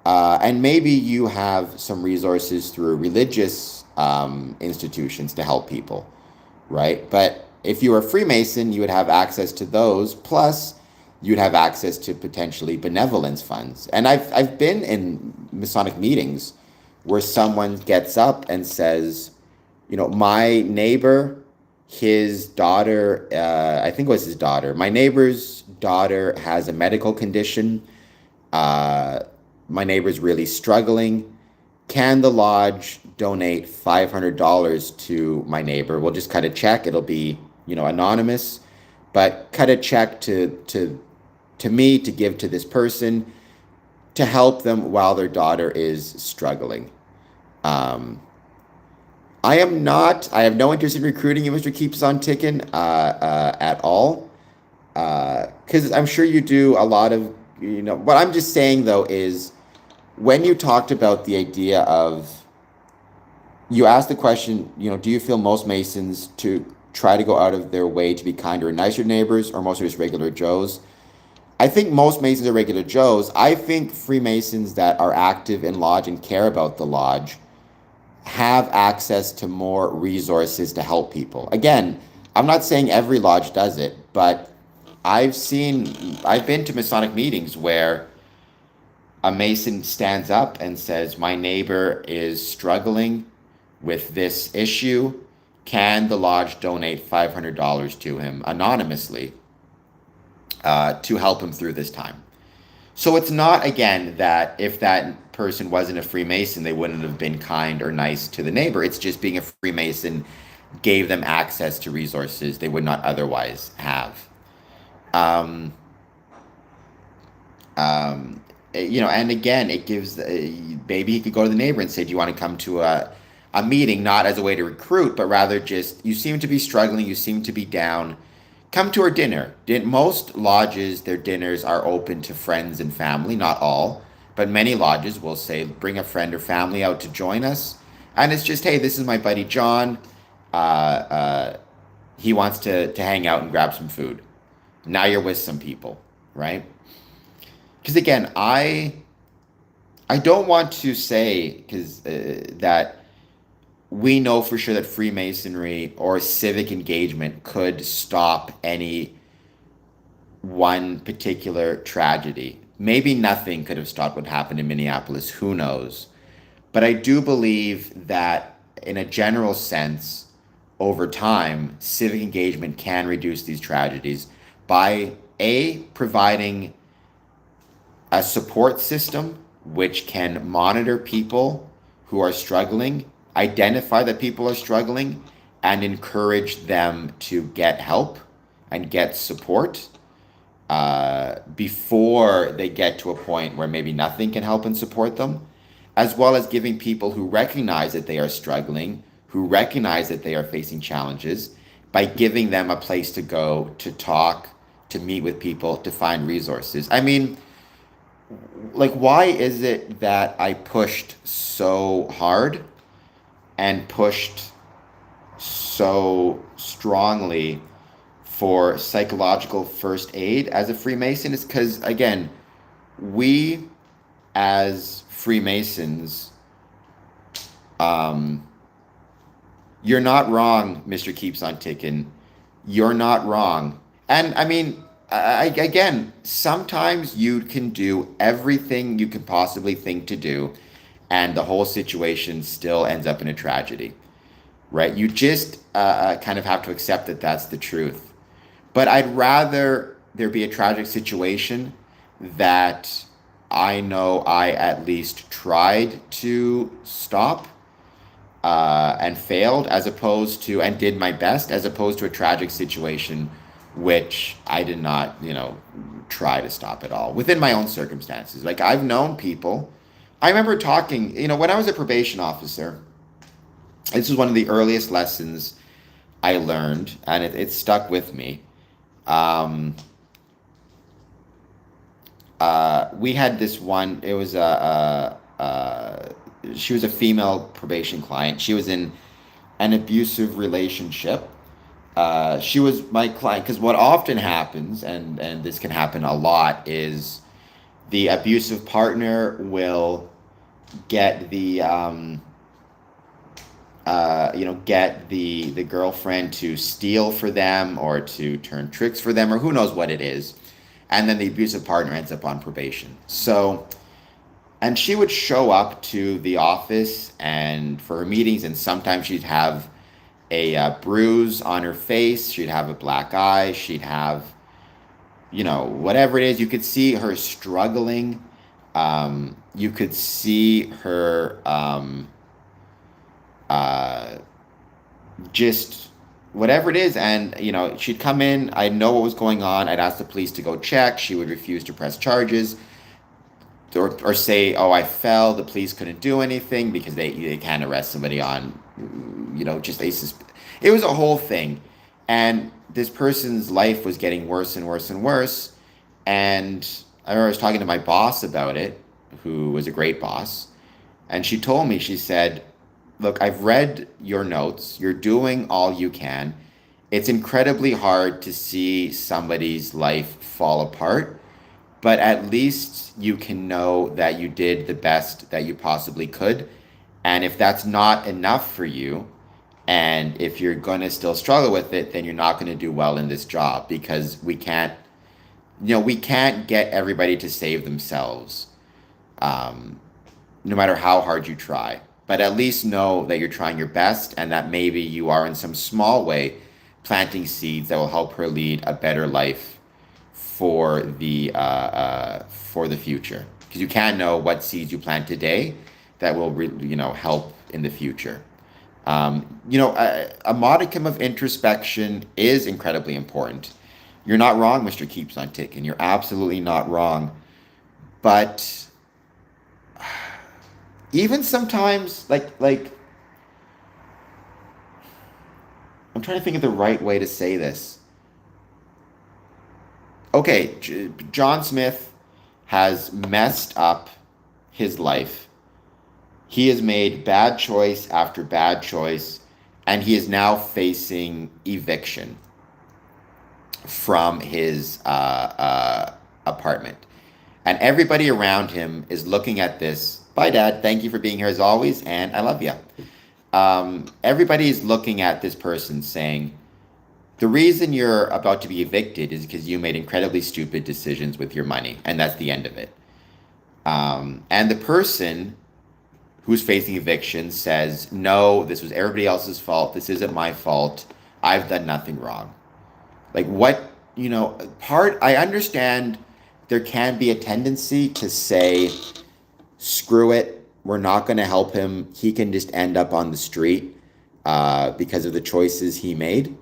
And maybe you have some resources through religious institutions to help people, right? But if you were a Freemason, you would have access to those, plus you'd have access to potentially benevolence funds. And I've been in Masonic meetings where someone gets up and says, you know, my neighbor, his daughter, I think it was his daughter, my neighbor's daughter has a medical condition. My neighbor's really struggling. Can the lodge donate $500 to my neighbor? We'll just cut a check. It'll be, you know, anonymous, but cut a check to me to give to this person to help them while their daughter is struggling. I have no interest in recruiting you, Mr. Keeps on Ticking, at all. Because I'm sure you do a lot of, you know, what I'm just saying though is, when you talked about the idea of, you asked the question, you know, do you feel most Masons to try to go out of their way to be kinder and nicer neighbors, or most are just regular Joes? I think most Masons are regular Joes. I think Freemasons that are active in lodge and care about the lodge have access to more resources to help people. Again, I'm not saying every lodge does it, but I've been to Masonic meetings where a Mason stands up and says, my neighbor is struggling with this issue. Can the lodge donate $500 to him anonymously to help him through this time? So it's not, again, that if that person wasn't a Freemason, they wouldn't have been kind or nice to the neighbor. It's just being a Freemason gave them access to resources they would not otherwise have. You know, and again, it gives, maybe he could go to the neighbor and say, do you want to come to a meeting, not as a way to recruit, but rather just, you seem to be struggling, you seem to be down, come to our dinner. Most lodges, their dinners are open to friends and family, not all, but many lodges will say, bring a friend or family out to join us. And it's just, hey, this is my buddy John. He wants to hang out and grab some food. Now you're with some people, right? Because again, I don't want to say that we know for sure that Freemasonry or civic engagement could stop any one particular tragedy. Maybe nothing could have stopped what happened in Minneapolis. Who knows? But I do believe that in a general sense, over time, civic engagement can reduce these tragedies by providing a support system which can monitor people who are struggling, identify that people are struggling, and encourage them to get help and get support before they get to a point where maybe nothing can help and support them. as well as giving people who recognize that they are struggling, who recognize that they are facing challenges, by giving them a place to go, to talk, to meet with people, to find resources. I mean, like, why is it that I pushed so hard and pushed so strongly for psychological first aid as a Freemason? Is because, again, we as Freemasons, um, you're not wrong, Mr. Keeps on Ticking. You're not wrong. And I mean, again, sometimes you can do everything you can possibly think to do, and the whole situation still ends up in a tragedy, right? You just kind of have to accept that that's the truth. But I'd rather there be a tragic situation that I know I at least tried to stop and failed, as opposed to, and did my best, as opposed to a tragic situation which I did not, try to stop at all within my own circumstances. Like, I've known people. I remember talking, when I was a probation officer, this was one of the earliest lessons I learned, and it stuck with me. Um, we had this one, it was she was a female probation client. She was in an abusive relationship. She was my client because what often happens, and this can happen a lot, is the abusive partner will get the get the girlfriend to steal for them, or to turn tricks for them, or who knows what it is, and then the abusive partner ends up on probation. So, and she would show up to the office and for her meetings, and sometimes she'd have a bruise on her face, she'd have a black eye, she'd have, whatever it is. You could see her struggling. You could see her just whatever it is. And, she'd come in, I'd know what was going on, I'd ask the police to go check. She would refuse to press charges. Or say, oh, I fell, the police couldn't do anything because they can't arrest somebody on, just it was a whole thing. And this person's life was getting worse and worse and worse. And I remember I was talking to my boss about it, who was a great boss. And she told me, she said, look, I've read your notes. You're doing all you can. It's incredibly hard to see somebody's life fall apart. But at least you can know that you did the best that you possibly could. And if that's not enough for you, and if you're going to still struggle with it, then you're not going to do well in this job, because we can't get everybody to save themselves, no matter how hard you try. But at least know that you're trying your best, and that maybe you are in some small way planting seeds that will help her lead a better life for the future, because you can't know what seeds you plant today that will help in the future. A modicum of introspection is incredibly important. You're not wrong, Mr. Keeps on Ticking. You're absolutely not wrong. But even sometimes, like I'm trying to think of the right way to say this. Okay, John Smith has messed up his life. He has made bad choice after bad choice, and he is now facing eviction from his apartment. And everybody around him is looking at this. Bye, Dad. Thank you for being here as always, and I love you. Everybody is looking at this person saying, the reason you're about to be evicted is because you made incredibly stupid decisions with your money, and that's the end of it. And the person who's facing eviction says, no, this was everybody else's fault. This isn't my fault. I've done nothing wrong. Like, what, I understand there can be a tendency to say, screw it, we're not going to help him. He can just end up on the street because of the choices he made.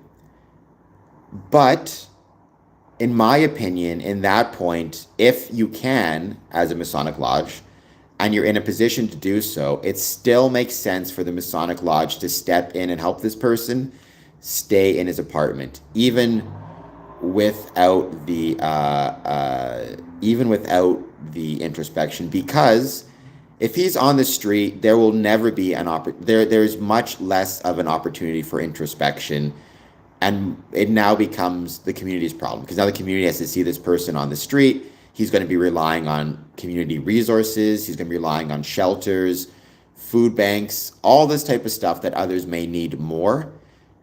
But in my opinion, in that point, if you can, as a Masonic Lodge, and you're in a position to do so, it still makes sense for the Masonic Lodge to step in and help this person stay in his apartment, without the even without the introspection, because if he's on the street, there will never be there's much less of an opportunity for introspection, and it now becomes the community's problem, because now the community has to see this person on the street. He's going to be relying on community resources. He's going to be relying on shelters, food banks, all this type of stuff that others may need more.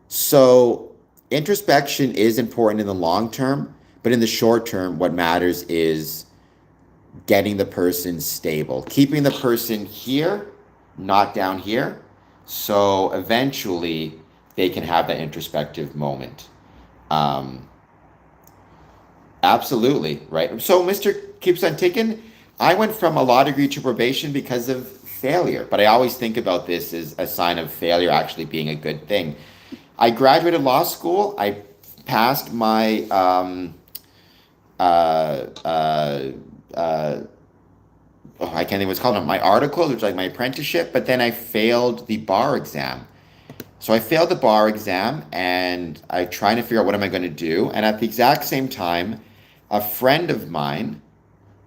So introspection is important in the long term, but in the short term, what matters is getting the person stable, keeping the person here, not down here. So eventually they can have that introspective moment. Absolutely, right? So Mr. Keeps on Ticking, I went from a law degree to probation because of failure, but I always think about this as a sign of failure actually being a good thing. I graduated law school. I passed my I can't think what it's called, my articles, which is like my apprenticeship, but then I failed the bar exam. So I failed the bar exam, and I trying to figure out what am I going to do. And at the exact same time, a friend of mine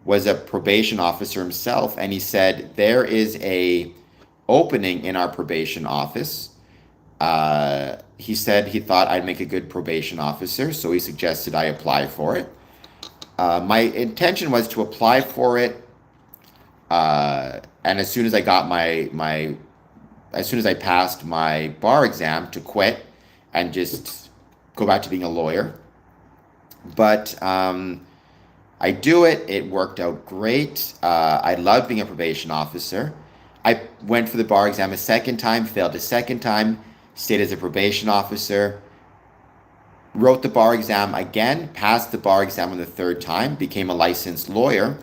was a probation officer himself, and he said, there is a opening in our probation office. He said he thought I'd make a good probation officer, so he suggested I apply for it. My intention was to apply for it, and as soon as I got as soon as I passed my bar exam, to quit and just go back to being a lawyer. But I do it. It worked out great. I loved being a probation officer. I went for the bar exam a second time, failed a second time, stayed as a probation officer, wrote the bar exam again, passed the bar exam on the third time, became a licensed lawyer.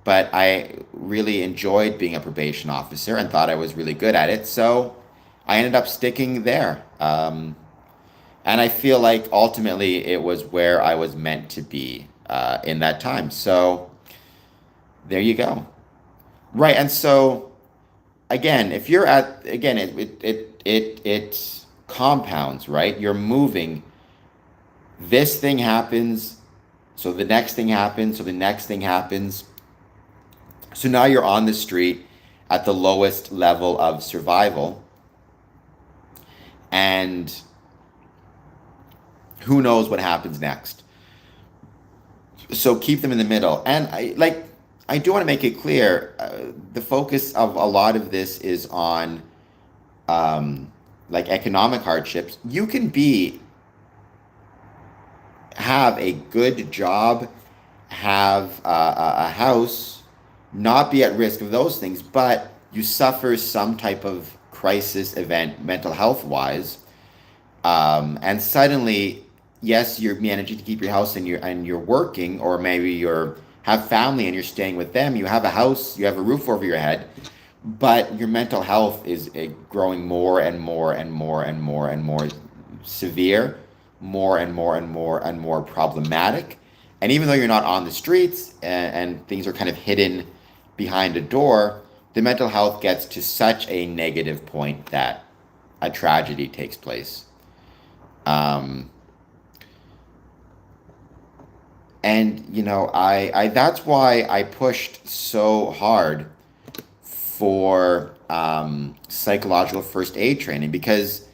But I really enjoyed being a probation officer and thought I was really good at it. So I ended up sticking there. And I feel like ultimately it was where I was meant to be in that time. So there you go. Right. And so again, if you're it compounds, right? You're moving. This thing happens. So the next thing happens. So the next thing happens. So now you're on the street at the lowest level of survival, and who knows what happens next. So keep them in the middle. And I do want to make it clear, the focus of a lot of this is on economic hardships. You can have a good job, have a house, not be at risk of those things, but you suffer some type of crisis event, mental health wise, and suddenly, yes, you're managing to keep your house and you're working, or maybe you have family and you're staying with them. You have a house, you have a roof over your head, but your mental health is growing more and more and more and more and more severe, more and more and more and more problematic. And even though you're not on the streets and things are kind of hidden behind a door, the mental health gets to such a negative point that a tragedy takes place. And I that's why I pushed so hard for psychological first aid training, because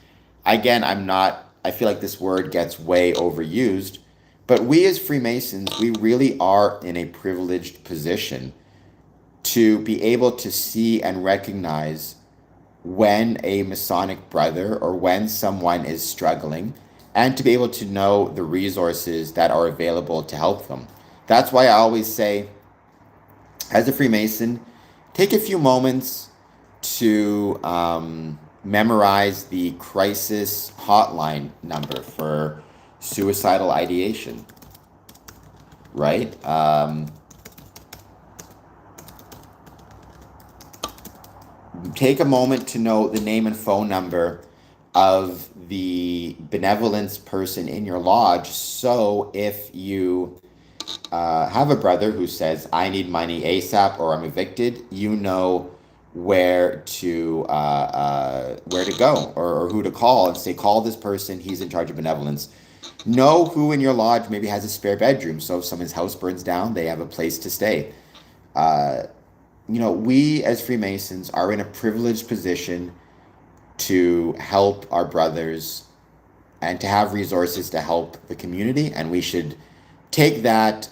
again, I feel like this word gets way overused, but we as Freemasons, we really are in a privileged position to be able to see and recognize when a Masonic brother or when someone is struggling, and to be able to know the resources that are available to help them. That's why I always say, as a Freemason, take a few moments to memorize the crisis hotline number for suicidal ideation, right? Take a moment to know the name and phone number of the benevolence person in your lodge, so if you have a brother who says, I need money ASAP or I'm evicted, you know where to go, or who to call, and say, call this person, he's in charge of benevolence. Know who in your lodge maybe has a spare bedroom, so if someone's house burns down, they have a place to stay. Uh, we as Freemasons are in a privileged position to help our brothers and to have resources to help the community, and we should take that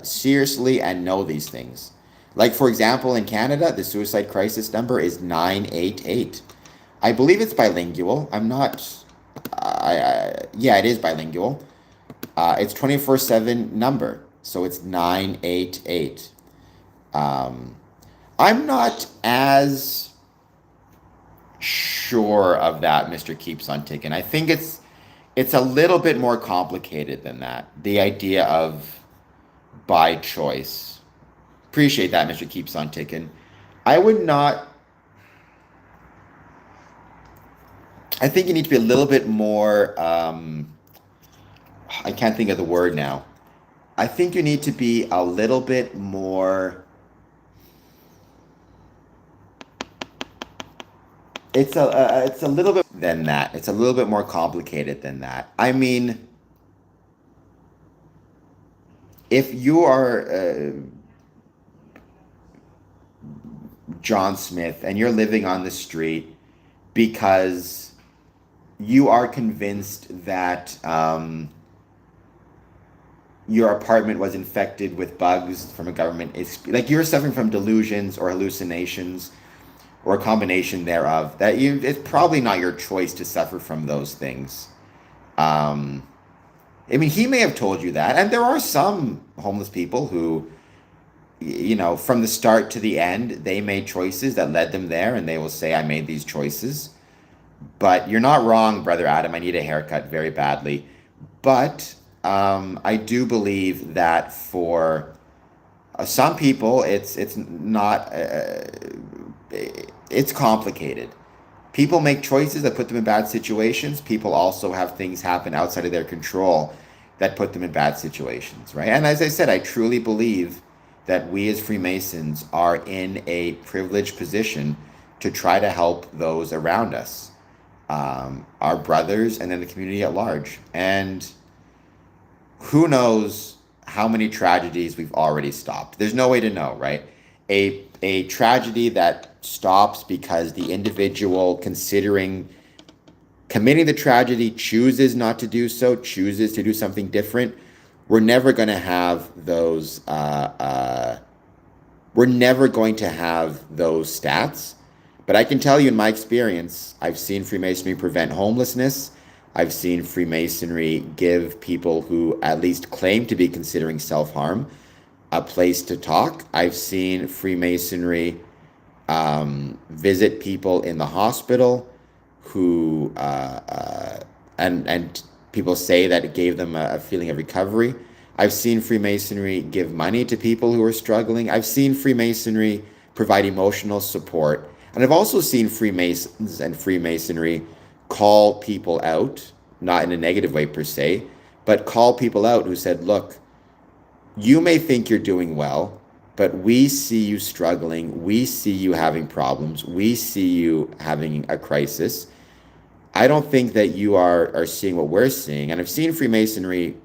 seriously and know these things. Like, for example, in Canada, the suicide crisis number is 988. I believe it's bilingual. I'm not. Yeah, it is bilingual. It's 24/7 number, so it's 988. I'm not as sure of that, Mr. Keeps on Ticking. I think it's a little bit more complicated than that. The idea of by choice. Appreciate that, Mr. Keeps on Ticking. I would not. I think you need to be a little bit more. I can't think of the word now. I think you need to be a little bit more. It's a little bit than that. It's a little bit more complicated than that. I mean, if you are John Smith and you're living on the street because you are convinced that your apartment was infected with bugs from a government, it's like you're suffering from delusions or hallucinations or a combination thereof, it's probably not your choice to suffer from those things. I mean, he may have told you that, and there are some homeless people who, from the start to the end, they made choices that led them there, and they will say, I made these choices. But you're not wrong, Brother Adam. I need a haircut very badly. But I do believe that for some people, it's not. It's complicated. People make choices that put them in bad situations. People also have things happen outside of their control that put them in bad situations, right? And as I said, I truly believe that we as Freemasons are in a privileged position to try to help those around us, our brothers, and then the community at large. And who knows how many tragedies we've already stopped. There's no way to know, right? A tragedy that stops because the individual considering committing the tragedy chooses not to do so, chooses to do something different. We're never going to have those. We're never going to have those stats. But I can tell you, in my experience, I've seen Freemasonry prevent homelessness. I've seen Freemasonry give people who at least claim to be considering self-harm a place to talk. I've seen Freemasonry visit people in the hospital who and people say that it gave them a feeling of recovery. I've seen Freemasonry give money to people who are struggling. I've seen Freemasonry provide emotional support. And I've also seen Freemasons and Freemasonry call people out, not in a negative way per se, but call people out who said, look, you may think you're doing well, but we see you struggling. We see you having problems. We see you having a crisis. I don't think that you are seeing what we're seeing. And I've seen Freemasonry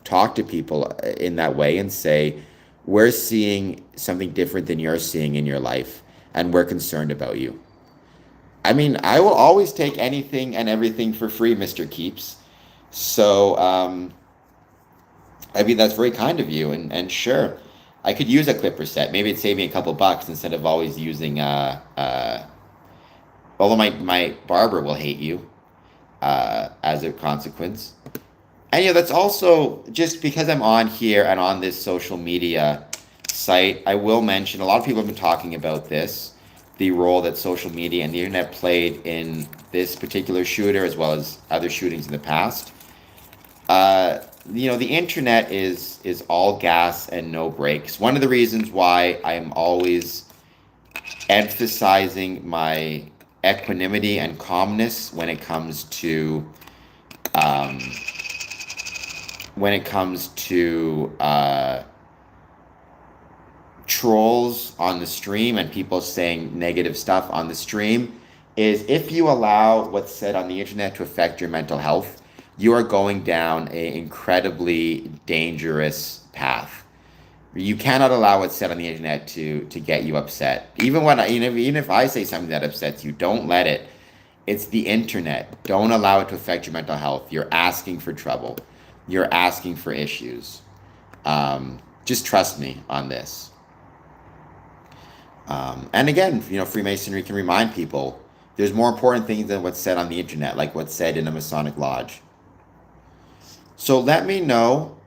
talk to people in that way and say, we're seeing something different than you're seeing in your life, and we're concerned about you. I mean, I will always take anything and everything for free, Mr. Keeps. So, I mean, that's very kind of you. And sure, I could use a clipper set. Maybe it'd save me a couple bucks instead of always using, although my barber will hate you as a consequence. And, that's also just because I'm on here and on this social media site, I will mention a lot of people have been talking about this, the role that social media and the internet played in this particular shooter as well as other shootings in the past. The internet is all gas and no brakes. One of the reasons why I'm always emphasizing my equanimity and calmness when it comes to trolls on the stream and people saying negative stuff on the stream is if you allow what's said on the internet to affect your mental health, you are going down an incredibly dangerous path. You cannot allow what's said on the internet to get you upset. Even if I say something that upsets you, don't let it. It's the internet. Don't allow it to affect your mental health. You're asking for trouble. You're asking for issues. Just trust me on this. And again, Freemasonry can remind people there's more important things than what's said on the internet, like what's said in a Masonic lodge. So let me know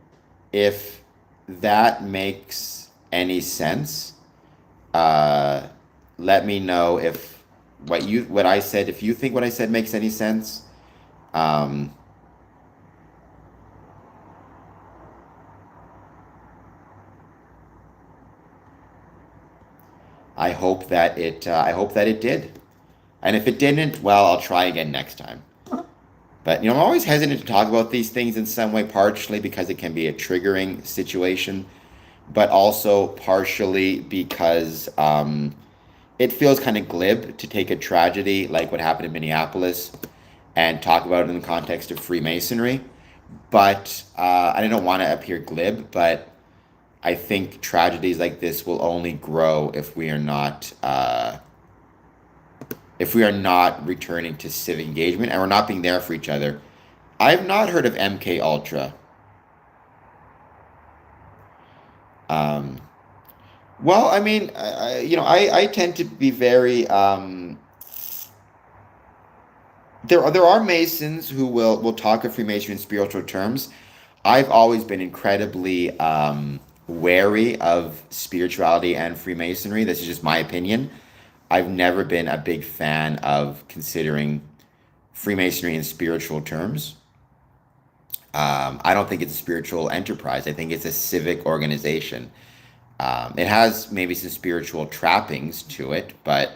if that makes any sense. Let me know if what I said, if you think what I said makes any sense. I hope that it did. And if it didn't, well, I'll try again next time. But I'm always hesitant to talk about these things in some way, partially because it can be a triggering situation, but also partially because it feels kind of glib to take a tragedy like what happened in Minneapolis and talk about it in the context of Freemasonry. But I don't want to appear glib, but I think tragedies like this will only grow if we are not returning to civic engagement and we're not being there for each other. I've not heard of MK Ultra. Well, I mean, I tend to be very. There are Masons who will talk of Freemasonry in spiritual terms. I've always been incredibly wary of spirituality and Freemasonry. This is just my opinion. I've never been a big fan of considering Freemasonry in spiritual terms. I don't think it's a spiritual enterprise. I think it's a civic organization. It has maybe some spiritual trappings to it, but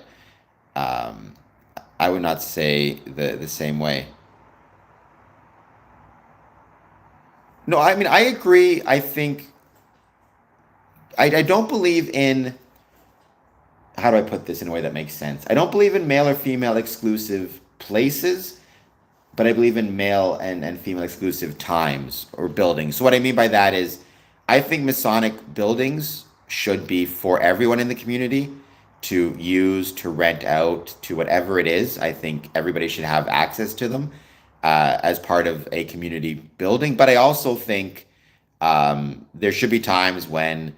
I would not say the same way. No, I mean, I agree. I think I don't believe in, how do I put this in a way that makes sense? I don't believe in male or female exclusive places, but I believe in male and female exclusive times or buildings. So what I mean by that is I think Masonic buildings should be for everyone in the community to use, to rent out, to whatever it is. I think everybody should have access to them as part of a community building. But I also think there should be times when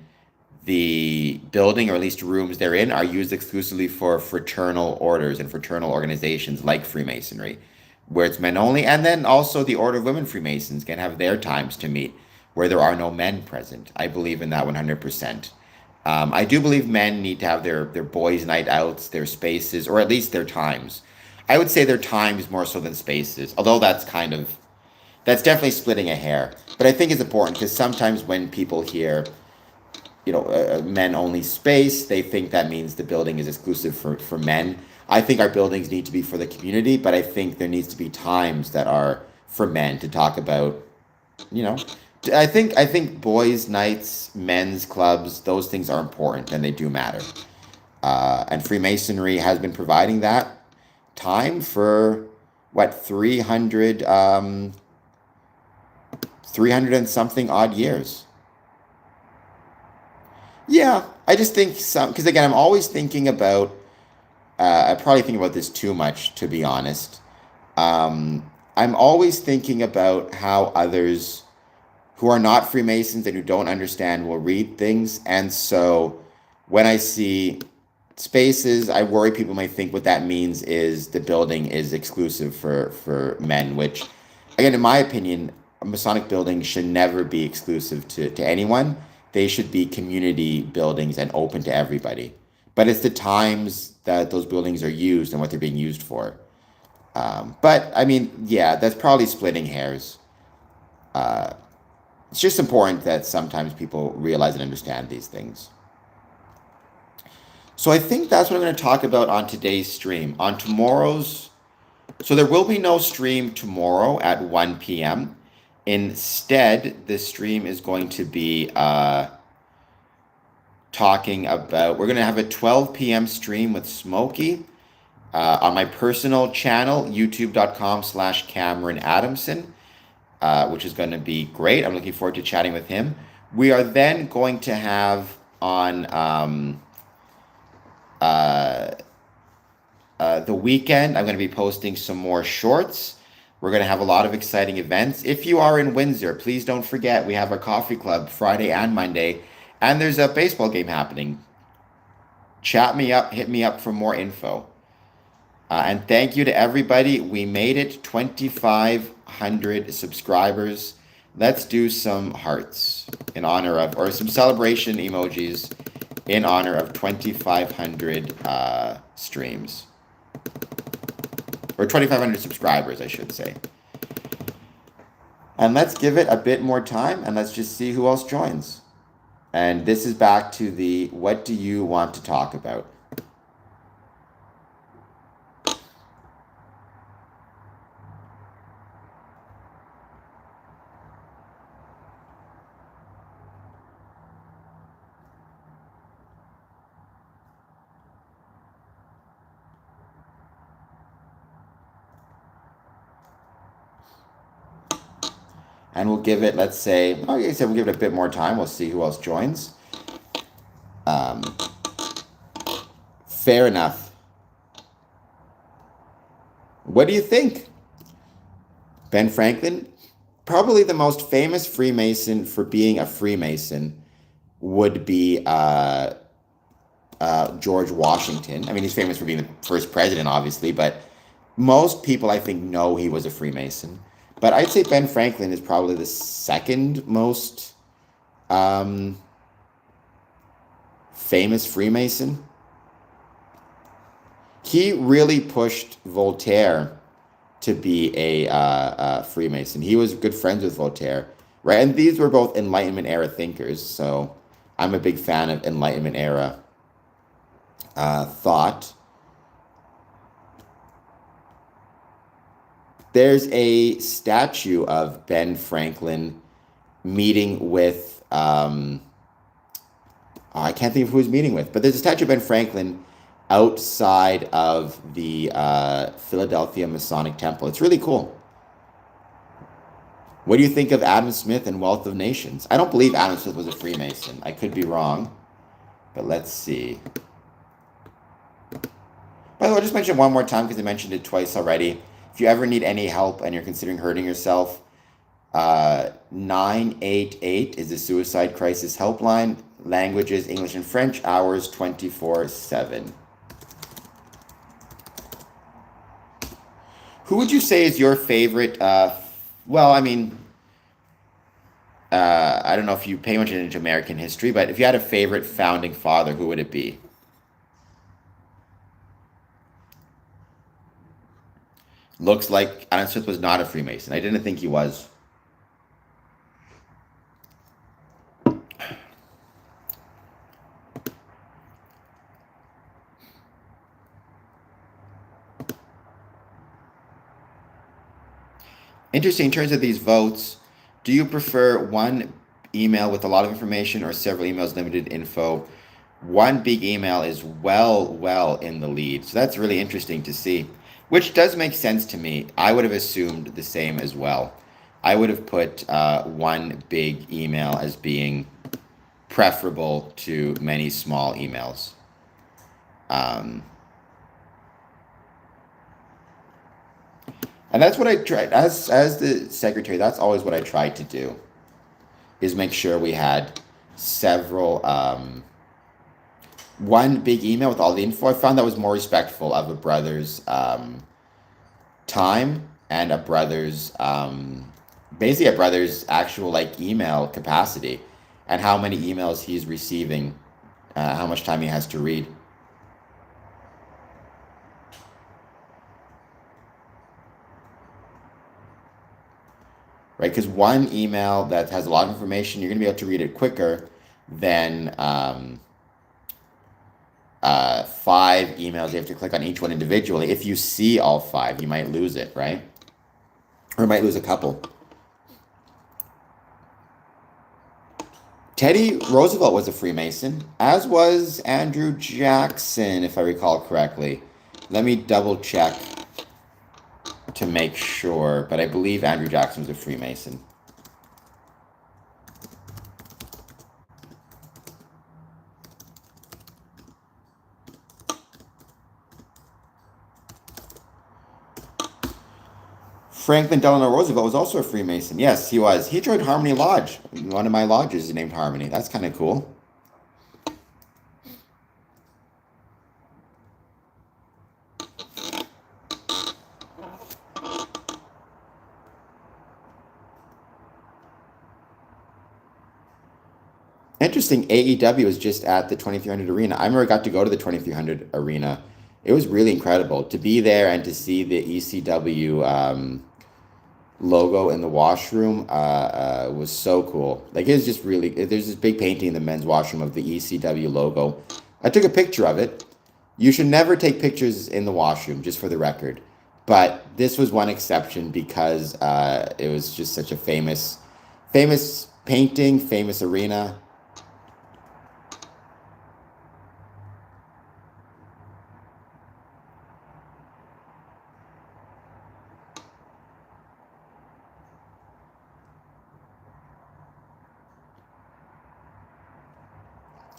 the building, or at least rooms they're in, are used exclusively for fraternal orders and fraternal organizations like Freemasonry, where it's men only. And then also the Order of Women Freemasons can have their times to meet where there are no men present. I believe in that 100%. I do believe men need to have their boys' night outs, their spaces, or at least their times. I would say their times more so than spaces, although that's definitely splitting a hair. But I think it's important because sometimes when people hear, a men-only space, they think that means the building is exclusive for men. I think our buildings need to be for the community, but I think there needs to be times that are for men to talk about, I think boys' nights, men's clubs, those things are important and they do matter. And Freemasonry has been providing that time for 300 and something odd years. Yeah, I just think because again, I'm always thinking about, I probably think about this too much, to be honest. I'm always thinking about how others who are not Freemasons and who don't understand will read things. And so when I see spaces, I worry people may think what that means is the building is exclusive for men, which, again, in my opinion, a Masonic building should never be exclusive to anyone. They should be community buildings and open to everybody. But it's the times that those buildings are used and what they're being used for. But, I mean, yeah, that's probably splitting hairs. It's just important that sometimes people realize and understand these things. So I think that's what I'm going to talk about on today's stream. On tomorrow's, so there will be no stream tomorrow at 1 p.m. Instead, the stream is going to be talking about, we're going to have a 12 p.m. stream with Smokey on my personal channel, youtube.com/Cameron Adamson, which is going to be great. I'm looking forward to chatting with him. We are then going to have on the weekend, I'm going to be posting some more shorts. We're going to have a lot of exciting events. If you are in Windsor, please don't forget we have our coffee club Friday and Monday, and there's a baseball game happening. Chat me up, hit me up for more info. And thank you to everybody. We made it 2,500 subscribers. Let's do some hearts in honor of, or some celebration emojis in honor of 2,500 streams. Or 2,500 subscribers, I should say. And let's give it a bit more time, and let's just see who else joins. And this is back to the, what do you want to talk about? And we'll give it, let's say, like I said, we'll give it a bit more time. We'll see who else joins. Fair enough. What do you think? Ben Franklin, probably the most famous Freemason for being a Freemason would be George Washington. I mean, he's famous for being the first president, obviously, but most people, I think, know he was a Freemason. But I'd say Ben Franklin is probably the second most famous Freemason. He really pushed Voltaire to be a Freemason. He was good friends with Voltaire, right? And these were both Enlightenment era thinkers, so I'm a big fan of Enlightenment era thought. There's a statue of Ben Franklin meeting with, I can't think of who he's meeting with, but there's a statue of Ben Franklin outside of the Philadelphia Masonic Temple. It's really cool. What do you think of Adam Smith and Wealth of Nations? I don't believe Adam Smith was a Freemason. I could be wrong, but let's see. By the way, I'll just mention it one more time because I mentioned it twice already. If you ever need any help and you're considering hurting yourself, 988 is the suicide crisis helpline. Languages, English and French, hours 24/7. Who would you say is your favorite? Well, I mean, I don't know if you pay much attention to American history, but if you had a favorite founding father, who would it be? Looks like Adam Smith was not a Freemason. I didn't think he was. Interesting, in terms of these votes, do you prefer one email with a lot of information or several emails limited info? One big email is well in the lead. So that's really interesting to see, which does make sense to me. I would have assumed the same as well. I would have put one big email as being preferable to many small emails. And that's what I tried, as the secretary, that's always what I tried to do, is make sure we had several, one big email with all the info. I found that was more respectful of a brother's time and a brother's, basically a brother's actual like email capacity and how many emails he's receiving, how much time he has to read. Right, because one email that has a lot of information, you're going to be able to read it quicker than 5 emails. You have to click on each one individually. If you see all 5, you might lose it, right? Or you might lose a couple. Teddy Roosevelt was a Freemason, as was Andrew Jackson, if I recall correctly. Let me double check to make sure, but I believe Andrew Jackson was a Freemason. Franklin Delano Roosevelt was also a Freemason. Yes, he was. He joined Harmony Lodge. One of my lodges is named Harmony. That's kind of cool. Interesting. AEW was just at the 2300 Arena. I remember I got to go to the 2300 Arena. It was really incredible to be there and to see the ECW logo in the washroom was so cool. Like, it was just really, there's this big painting in the men's washroom of the ECW logo. I took a picture of it. You should never take pictures in the washroom, just for the record. But this was one exception because it was just such a famous painting, famous arena.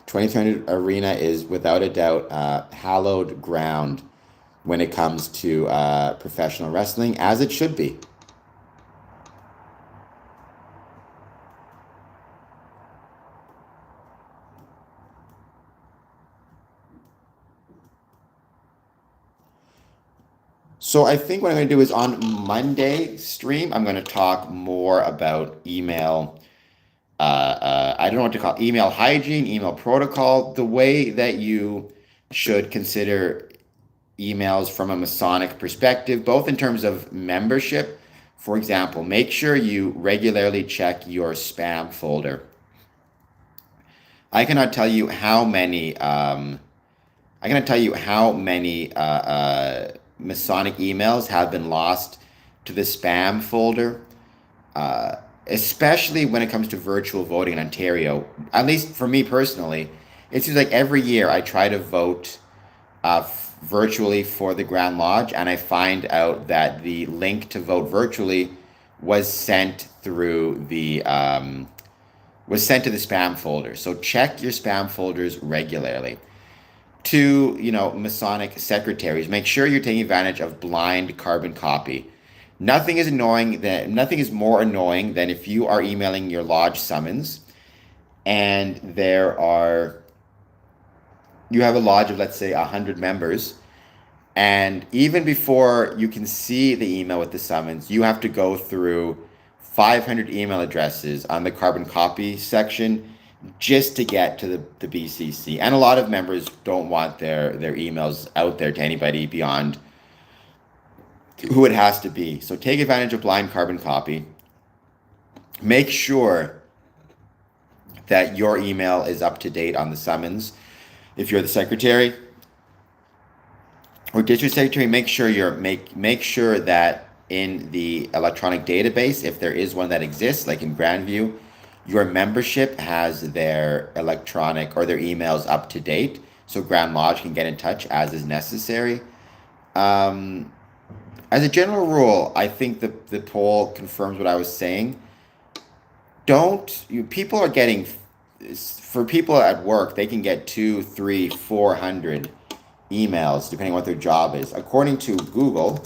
2300 Arena is without a doubt hallowed ground when it comes to professional wrestling, as it should be. So I think what I'm going to do is on Monday stream, I'm going to talk more about email. I don't know what to call it, email hygiene, email protocol, the way that you should consider emails from a Masonic perspective, both in terms of membership. For example, make sure you regularly check your spam folder. I cannot tell you how many. Masonic emails have been lost to the spam folder. Especially when it comes to virtual voting in Ontario. At least for me personally, it seems like every year I try to vote virtually for the Grand Lodge, and I find out that the link to vote virtually was sent through the was sent to the spam folder. So check your spam folders regularly. To Masonic secretaries, make sure you're taking advantage of blind carbon copy. Nothing is more annoying than if you are emailing your lodge summons and you have a lodge of, let's say, 100 members, and even before you can see the email with the summons, you have to go through 500 email addresses on the carbon copy section just to get to the BCC. And a lot of members don't want their emails out there to anybody beyond who it has to be. So take advantage of blind carbon copy. Make sure that your email is up to date on the summons. If you're the secretary or district secretary, make sure that in the electronic database, if there is one that exists, like in Grandview, your membership has their electronic or their emails up to date, so Grand Lodge can get in touch as is necessary. As a general rule, I think the poll confirms what I was saying. People are getting, for people at work, they can get 200, 300, 400 emails, depending on what their job is. According to Google,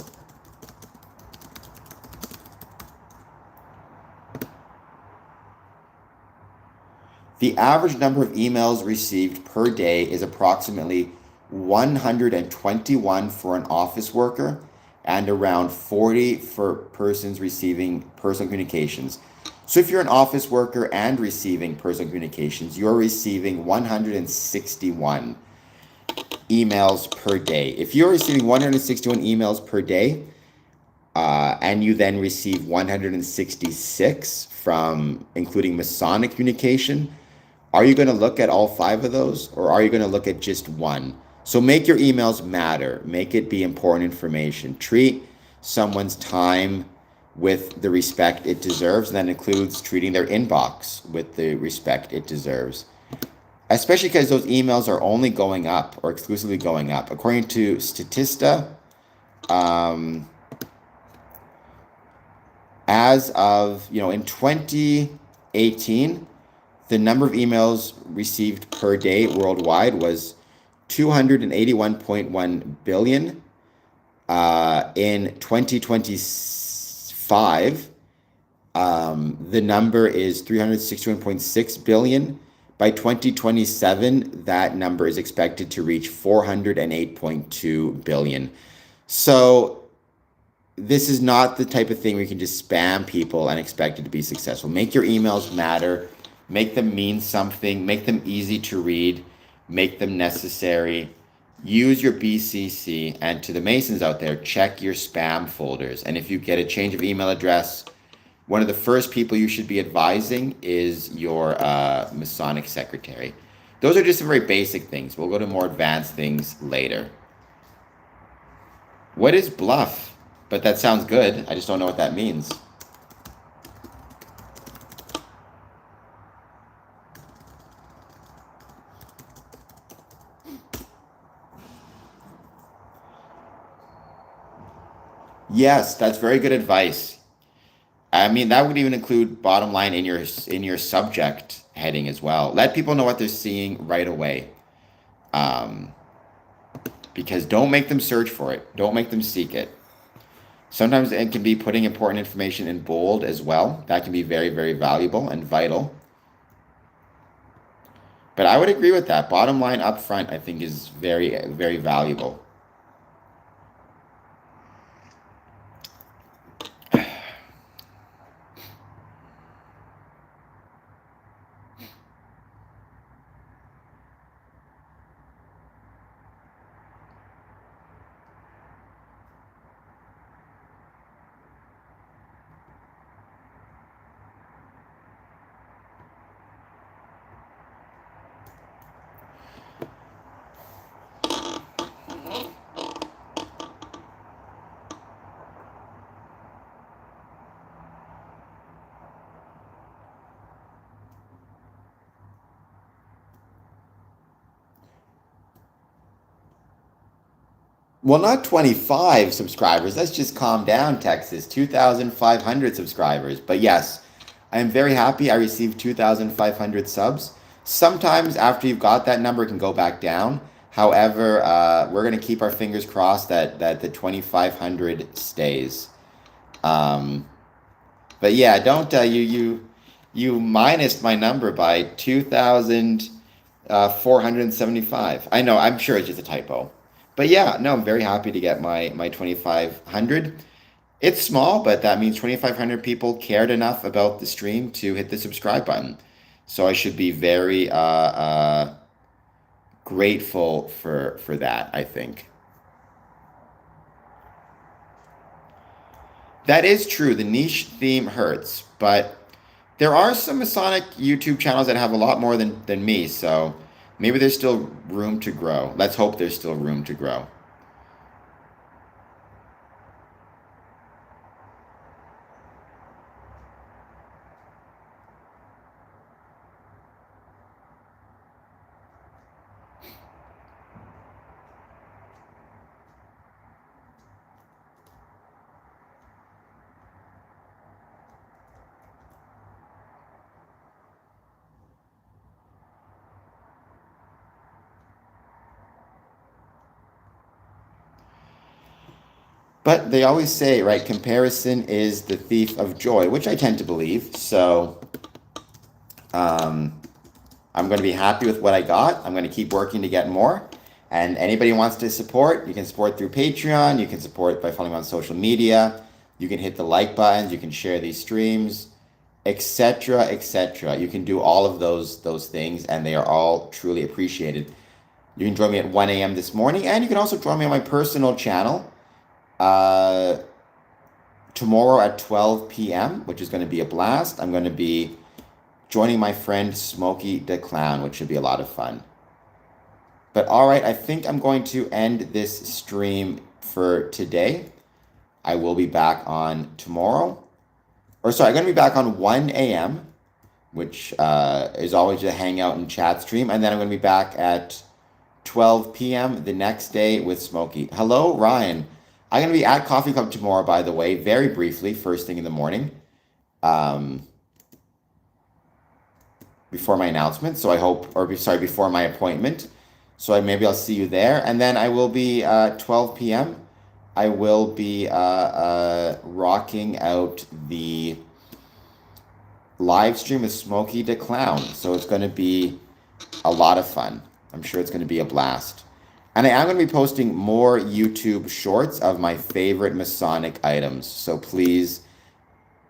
the average number of emails received per day is approximately 121 for an office worker and around 40 for persons receiving personal communications. So if you're an office worker and receiving personal communications, you're receiving 161 emails per day. If you're receiving 161 emails per day, and you then receive 166 from including Masonic communication, are you going to look at all 5 of those, or are you going to look at just one? So make your emails matter. Make it be important information. Treat someone's time with the respect it deserves, and that includes treating their inbox with the respect it deserves. Especially because those emails are only going up or exclusively going up. According to Statista, as of, in 2018, the number of emails received per day worldwide was 281.1 billion. In 2025, the number is 361.6 billion. By 2027, that number is expected to reach 408.2 billion. So this is not the type of thing where you can just spam people and expect it to be successful. Make your emails matter. Make them mean something. Make them easy to read. Make them necessary. Use your BCC. And to the Masons out there, check your spam folders. And if you get a change of email address, one of the first people you should be advising is your Masonic secretary. Those are just some very basic things. We'll go to more advanced things later. What is bluff? But that sounds good. I just don't know what that means. Yes, that's very good advice. I mean, that would even include bottom line in your subject heading as well. Let people know what they're seeing right away. Because don't make them search for it. Don't make them seek it. Sometimes it can be putting important information in bold as well. That can be very, very valuable and vital. But I would agree with that. Bottom line up front, I think, is very, very valuable. Well, not 25 subscribers. Let's just calm down, Texas. 2,500 subscribers. But yes, I am very happy I received 2,500 subs. Sometimes after you've got that number, it can go back down. However, we're going to keep our fingers crossed that the 2,500 stays. But yeah, don't you minus my number by 2,475. I know, I'm sure it's just a typo. But yeah, no, I'm very happy to get my 2,500. It's small, but that means 2,500 people cared enough about the stream to hit the subscribe button. So I should be very grateful for that, I think. That is true. The niche theme hurts, but there are some Masonic YouTube channels that have a lot more than me, so maybe there's still room to grow. Let's hope there's still room to grow. But they always say, right, comparison is the thief of joy, which I tend to believe. So I'm going to be happy with what I got. I'm going to keep working to get more. And anybody who wants to support, you can support through Patreon. You can support by following me on social media. You can hit the like buttons. You can share these streams, etc., etc. You can do all of those things, and they are all truly appreciated. You can join me at 1 a.m. this morning, and you can also join me on my personal channel tomorrow at 12 p.m., which is going to be a blast. I'm going to be joining my friend Smokey the Clown, which should be a lot of fun. But all right, I think I'm going to end this stream for today. I will be back on tomorrow. or sorry, I'm going to be back on 1 a.m., which is always a hangout and chat stream. And then I'm going to be back at 12 p.m. the next day with Smokey. Hello, Ryan. I'm going to be at Coffee Club tomorrow, by the way, very briefly, first thing in the morning, before my announcement. So I hope, sorry, before my appointment. So maybe I'll see you there. And then I will be 12 p.m. I will be rocking out the live stream with Smokey the Clown. So it's going to be a lot of fun. I'm sure it's going to be a blast. And I am going to be posting more YouTube shorts of my favorite Masonic items. So please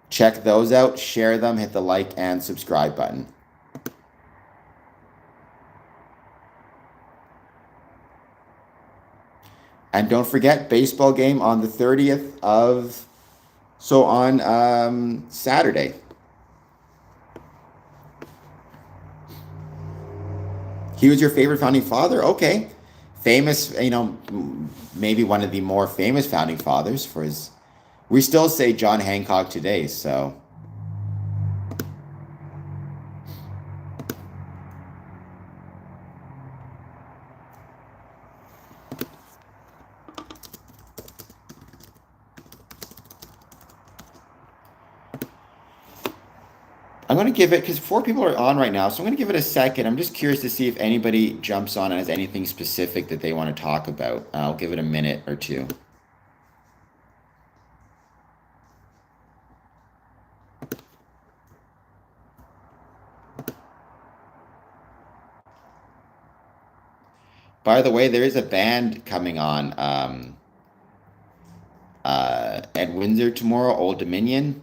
check those out, share them, hit the like and subscribe button. And don't forget, baseball game on the 30th of, so on Saturday. He was your favorite founding father? Okay. Famous, maybe one of the more famous founding fathers for his, we still say John Hancock today, so. I'm going to give it, because 4 people are on right now, so I'm going to give it a second. I'm just curious to see if anybody jumps on and has anything specific that they want to talk about. I'll give it a minute or two. By the way, there is a band coming on at Windsor tomorrow, Old Dominion.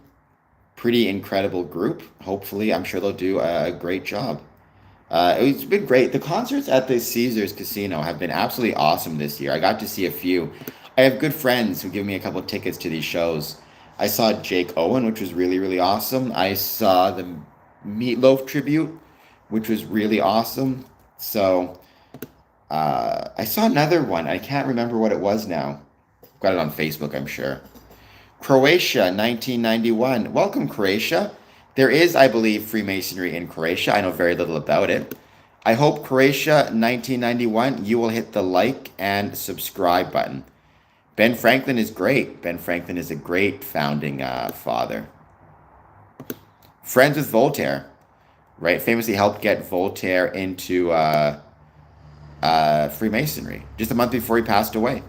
Pretty incredible group. Hopefully, I'm sure they'll do a great job. It's been great. The concerts at the Caesars Casino have been absolutely awesome this year. I got to see a few. I have good friends who give me a couple of tickets to these shows. I saw Jake Owen, which was really, really awesome. I saw the Meatloaf tribute, which was really awesome. So I saw another one. I can't remember what it was now. Got it on Facebook, I'm sure. Croatia, 1991. Welcome, Croatia. There is, I believe, Freemasonry in Croatia. I know very little about it. I hope Croatia, 1991, you will hit the like and subscribe button. Ben Franklin is great. Ben Franklin is a great founding father. Friends with Voltaire, right? Famously helped get Voltaire into Freemasonry just a month before he passed away.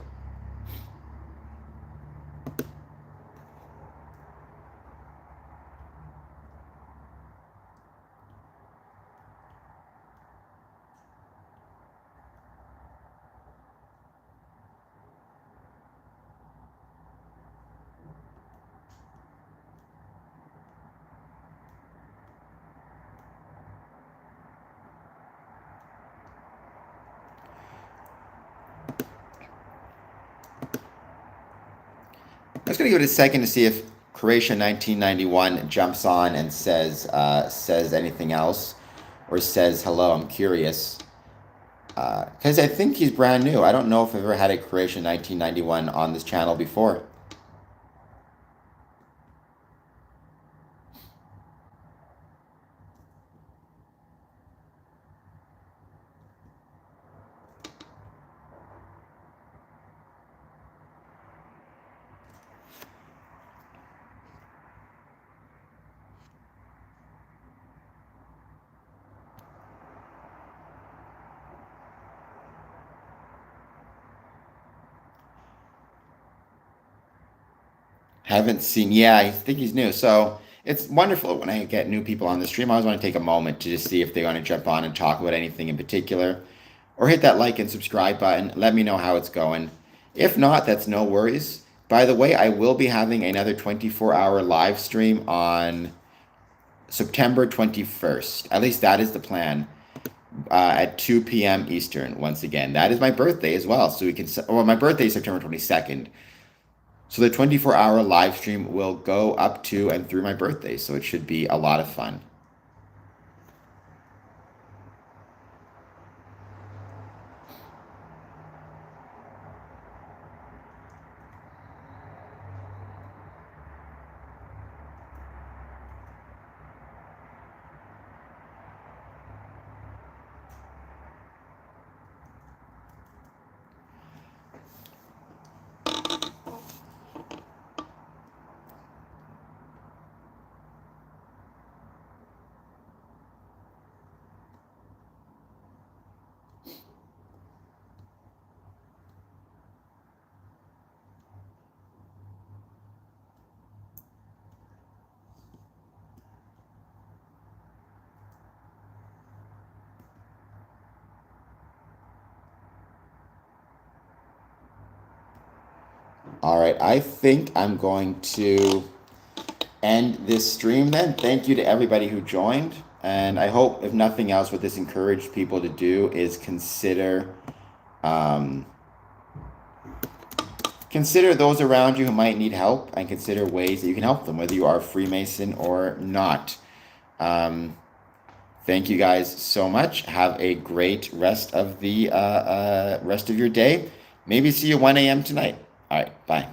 I'm just going to give it a second to see if Croatia 1991 jumps on and says anything else or says hello. I'm curious. Because I think he's brand new. I don't know if I've ever had a Croatia 1991 on this channel before. Haven't seen. Yeah, I think he's new. So it's wonderful when I get new people on the stream. I always want to take a moment to just see if they want to jump on and talk about anything in particular, or hit that like and subscribe button. Let me know how it's going. If not, that's no worries. By the way, I will be having another 24-hour live stream on September 21st. At least that is the plan. At 2 p.m. Eastern. Once again, that is my birthday as well. So we can. Well, my birthday is September 22nd. So the 24-hour live stream will go up to and through my birthday, so it should be a lot of fun. All right, I think I'm going to end this stream then. Thank you to everybody who joined. And I hope, if nothing else, what this encouraged people to do is consider those around you who might need help, and consider ways that you can help them, whether you are a Freemason or not. Thank you guys so much. Have a great rest of the rest of your day. Maybe see you 1 a.m. tonight. All right, bye.